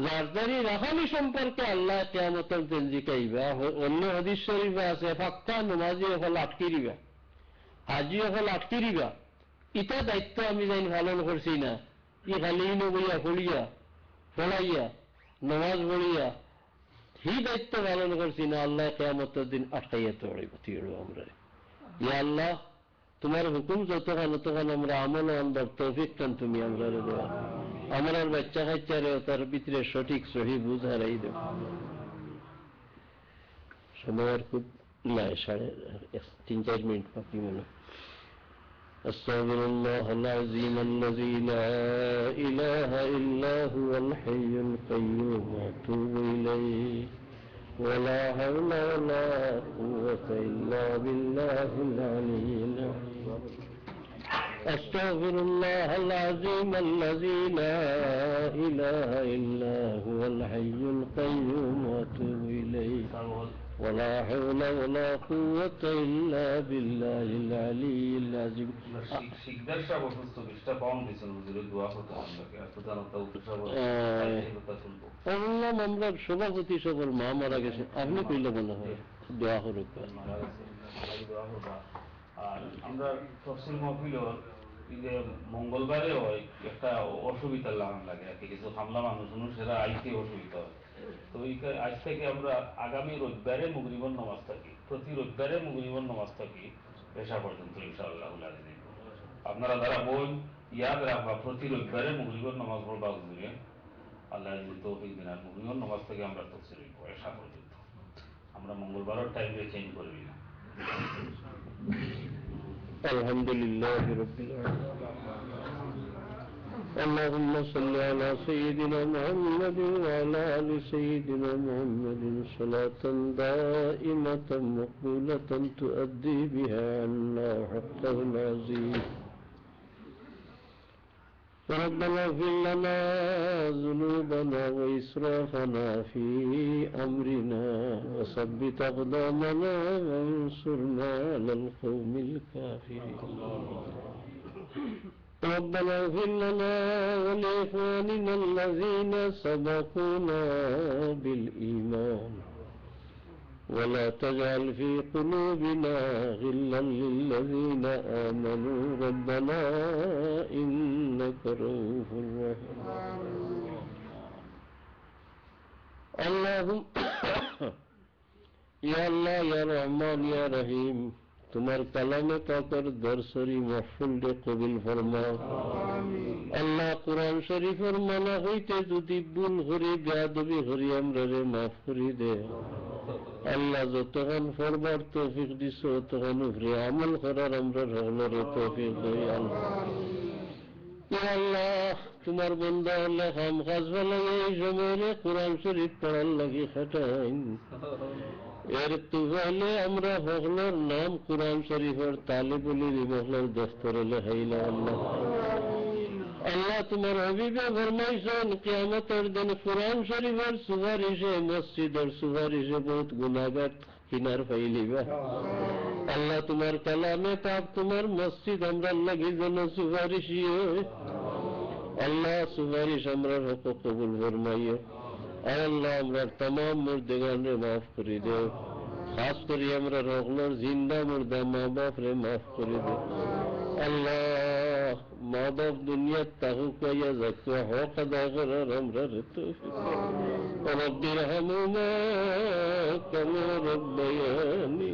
Speaker 1: যারদারি রাখালি সম্পর্কে আল্লাহ কিয়ামতের দিন জিজ্ঞাসা। অন্য হাদিস শরীফে আছে, ফাক্কা নমাজি হল আটকি দিবা, হাজি হল আটতিরিবা ইটা দায়িত্ব আমি যাই পালন করছি না, ই খালি নবইয়া পড়িয়া পড়াইয়া নমাজ পড়িয়া সেই দায়িত্ব পালন করছি না, আল্লাহ কিয়ামতের দিন আটকাইয়া তড়িব আমরা। ইয়া আল্লাহ, তোমার হুকুম যতক্ষণ আমরা আমল আনবার তৌফিক টান তুমি আমরা দেওয়া, আমার বাচ্চা কাচ্চারে তার ভিতরে সঠিক সহি বুঝ হারাই দেব। সময়ের খুব নাই, 3-4 মিনিট বাকি মনে। আস্তাগফিরুল্লাহ আল-আযীম আল্লাযী লা ইলাহা ইল্লা হুয়াল হাইয়ুল কাইয়্যুম ওয়া আতুবু ইলাইহি ওয়া লা হাওলা ওয়া লা কুওয়াতা ইল্লা বিল্লাহিল আলিয়্যিল আযীম। أستغفر الله العظيم الذي لا إله إلا هو الحي القيوم وأتوب إليه ولا حول ولا قوة إلا بالله العلي العظيم.
Speaker 2: শিকদার সাহেব অসুস্থ, বিশটা পাউন্ড দিয়েছেন হুজুরের দোয়া করতে আপনাকে, এত জানাতে
Speaker 1: বললাম আমরা সভাপতি সকল মা মারা গেছে, আপনি কইলে মনে হয় দোয়া করুক।
Speaker 2: আর আমরা তফসিল মহফিল যে মঙ্গলবারে হয় একটা অসুবিধা লাগান লাগে আর কি, কিছু হামলা মানুষেরা আইতে অসুবিধা হয়। তো আজ থেকে আমরা আগামী রবিবারে মুগরিবন নামাজ থাকি, প্রতি রবিবারে মুগরিবন নামাজ থাকি পেশা পর্যন্ত ইনশাআল্লাহ। আপনারা যারা বই ইয়াদ রাখবা প্রতি রবিবারে মুগরিবন নামাজ পড়বা হুজুরে, আল্লাহ যদি তৌফিক দেন। আর মুগরিবন নামাজ থেকে আমরা তফসিল পেশা পর্যন্ত, আমরা মঙ্গলবারের টাইমে চেঞ্জ করবি না।
Speaker 1: আলহামদুলিল্লাহ রাব্বিল আলামিন। اللهم صل على سيدنا محمد وعلى آل سيدنا محمد صلاة دائمة مقبولة تؤدي بها عنا حقه العظيم. ربنا اغفر لنا ذنوبنا وإسرافنا في أمرنا وثبت أقدامنا وانصرنا على القوم الكافرين. ربنا اغفر لنا ولإخواننا الذين سبقونا بالإيمان ولا تجعل في قلوبنا غلا للذين آمنوا ربنا إنك رؤوف رحيم. اللهم يا الله يا رحمن يا رحيم, তোমার কালামে পাকের দরসরি মাহফিলকে কবুল ফরমাও। আল্লাহ কোরআন শরীফের মানা হইতে যদি ভুল করি বেয়াদবি করি আমরা রে মাফ করি দে। আল্লাহ যতক্ষণ পড়বার তৌফিক দিছ তখন উপরে আমল করার আমরা সকলের তৌফিক দেই। আল্লাহ তোমার বন্দা আল্লাহ কাম কাজ ভালো এই সময়ে কোরআন শরীফ পড়ার লাগি খাটাইন, এর তুফাইলে আমরা সকলের নাম কোরআন শরীফের তালিবুলির মহলার দস্তরে লেখাইলা। আল্লাহ আল্লাহ তোমার হাবিবে ফরমাইছেন কিয়ামতের দিন কোরআন শরীফের সুপারিশে মসজিদের সুপারিশে বহুত গুনাহগার কিনার পাইলিবা। আল্লাহ তোমার কালামে পাক তোমার মসজিদ আমরা লাগি যেন সুপারিশই হয়। আল্লাহ সুপারিশ আমরা হক কবুল ফরমাইও। আল্লাহ আমরা तमाम মুর্দেগানরে মাফ করে দেও, খাস করে আমরা সকলের জিন্দা মুর্দা মা বাপ রে মাফ করে দেও। আল্লাহ মা বাপ দুনিয়াত তাহু কইয়া যাক হক আদা করার আমরা তৌফিক দাও। রব্বির হামহুমা কামা রাব্বায়ানি।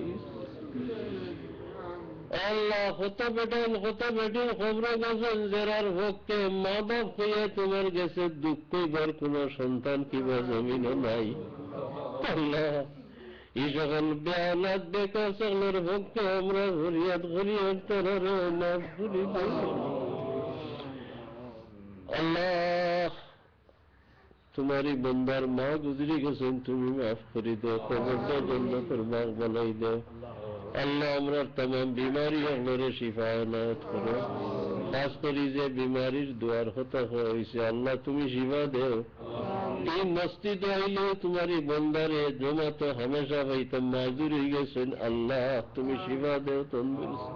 Speaker 1: আল্লাহ হতা বেটান হতা বেটিন খবর গেছেন যারার ভক্তে মা বাপ হইয়া তোমার গেছে দুঃখ কইবার কোন সন্তান কিবা জমিনে নাই। আল্লাহ এই সকল বেয়ালাত বেকার সকলের ভক্তে আমরা ফরিয়াদ ফরিয়াদ করার মাফ করি দেব। আল্লাহ তোমারই বন্দার মা গুজরি গেছেন, তুমি মাফ করে দাও, কবরটা জান্নাতের বাগ বানাই দাও। আল্লাহ আমরা तमाम बीमारी হলরে শিফা এনায়েত করো। খাস করি যে বিমারির দুয়ার হতা হয়েছে আল্লাহ তুমি শিফা দেও। এই মসজিদ আইলে তোমারই বন্দারে জমাতে হামেশা হইতে মাজুর হয়ে গেছেন, আল্লাহ তুমি শিফা দেও তন্দুরুস্ত।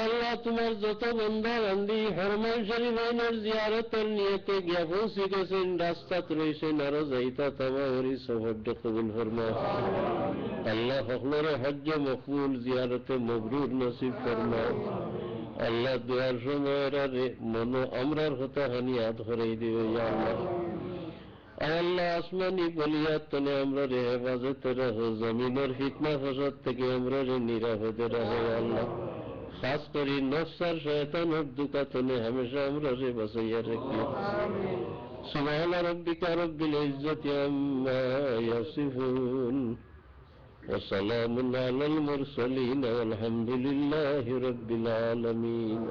Speaker 1: আল্লাহ তোমার যত বন্দা বান্দি হরমান শরীফের জিয়ারতের নিয়তে গিয়া পৌঁছে গেছেন, রাস্তাত রয়েছেন আরো যাইতা তামারি সফরটা কবুল ফরমাও। আল্লাহ আল্লাহ হকলরে হজ্জ মকবুল জিয়ারতে মবরুর নসিব ফরমাও আল্লাহ দুয়ার সময়ের মনো আমরার হতা হানিয়াত হরাই দিও ইয়া আল্লাহ আল্লাহ আসমানি বলিয়াত তনে আমরা রে হেফাজতে রাখো জমিনের ফিতনা ফসাদ থেকে আমরা রে নিরাপদে রাখো আল্লাহ খাস করি নফসার শয়তানের দুকাতনে হামেশা আমরা রে বাঁচাইয়া রাখিও سبحان ربك رب العزة عما يصفون وسلام على المرسلين والحمد لله رب العالمين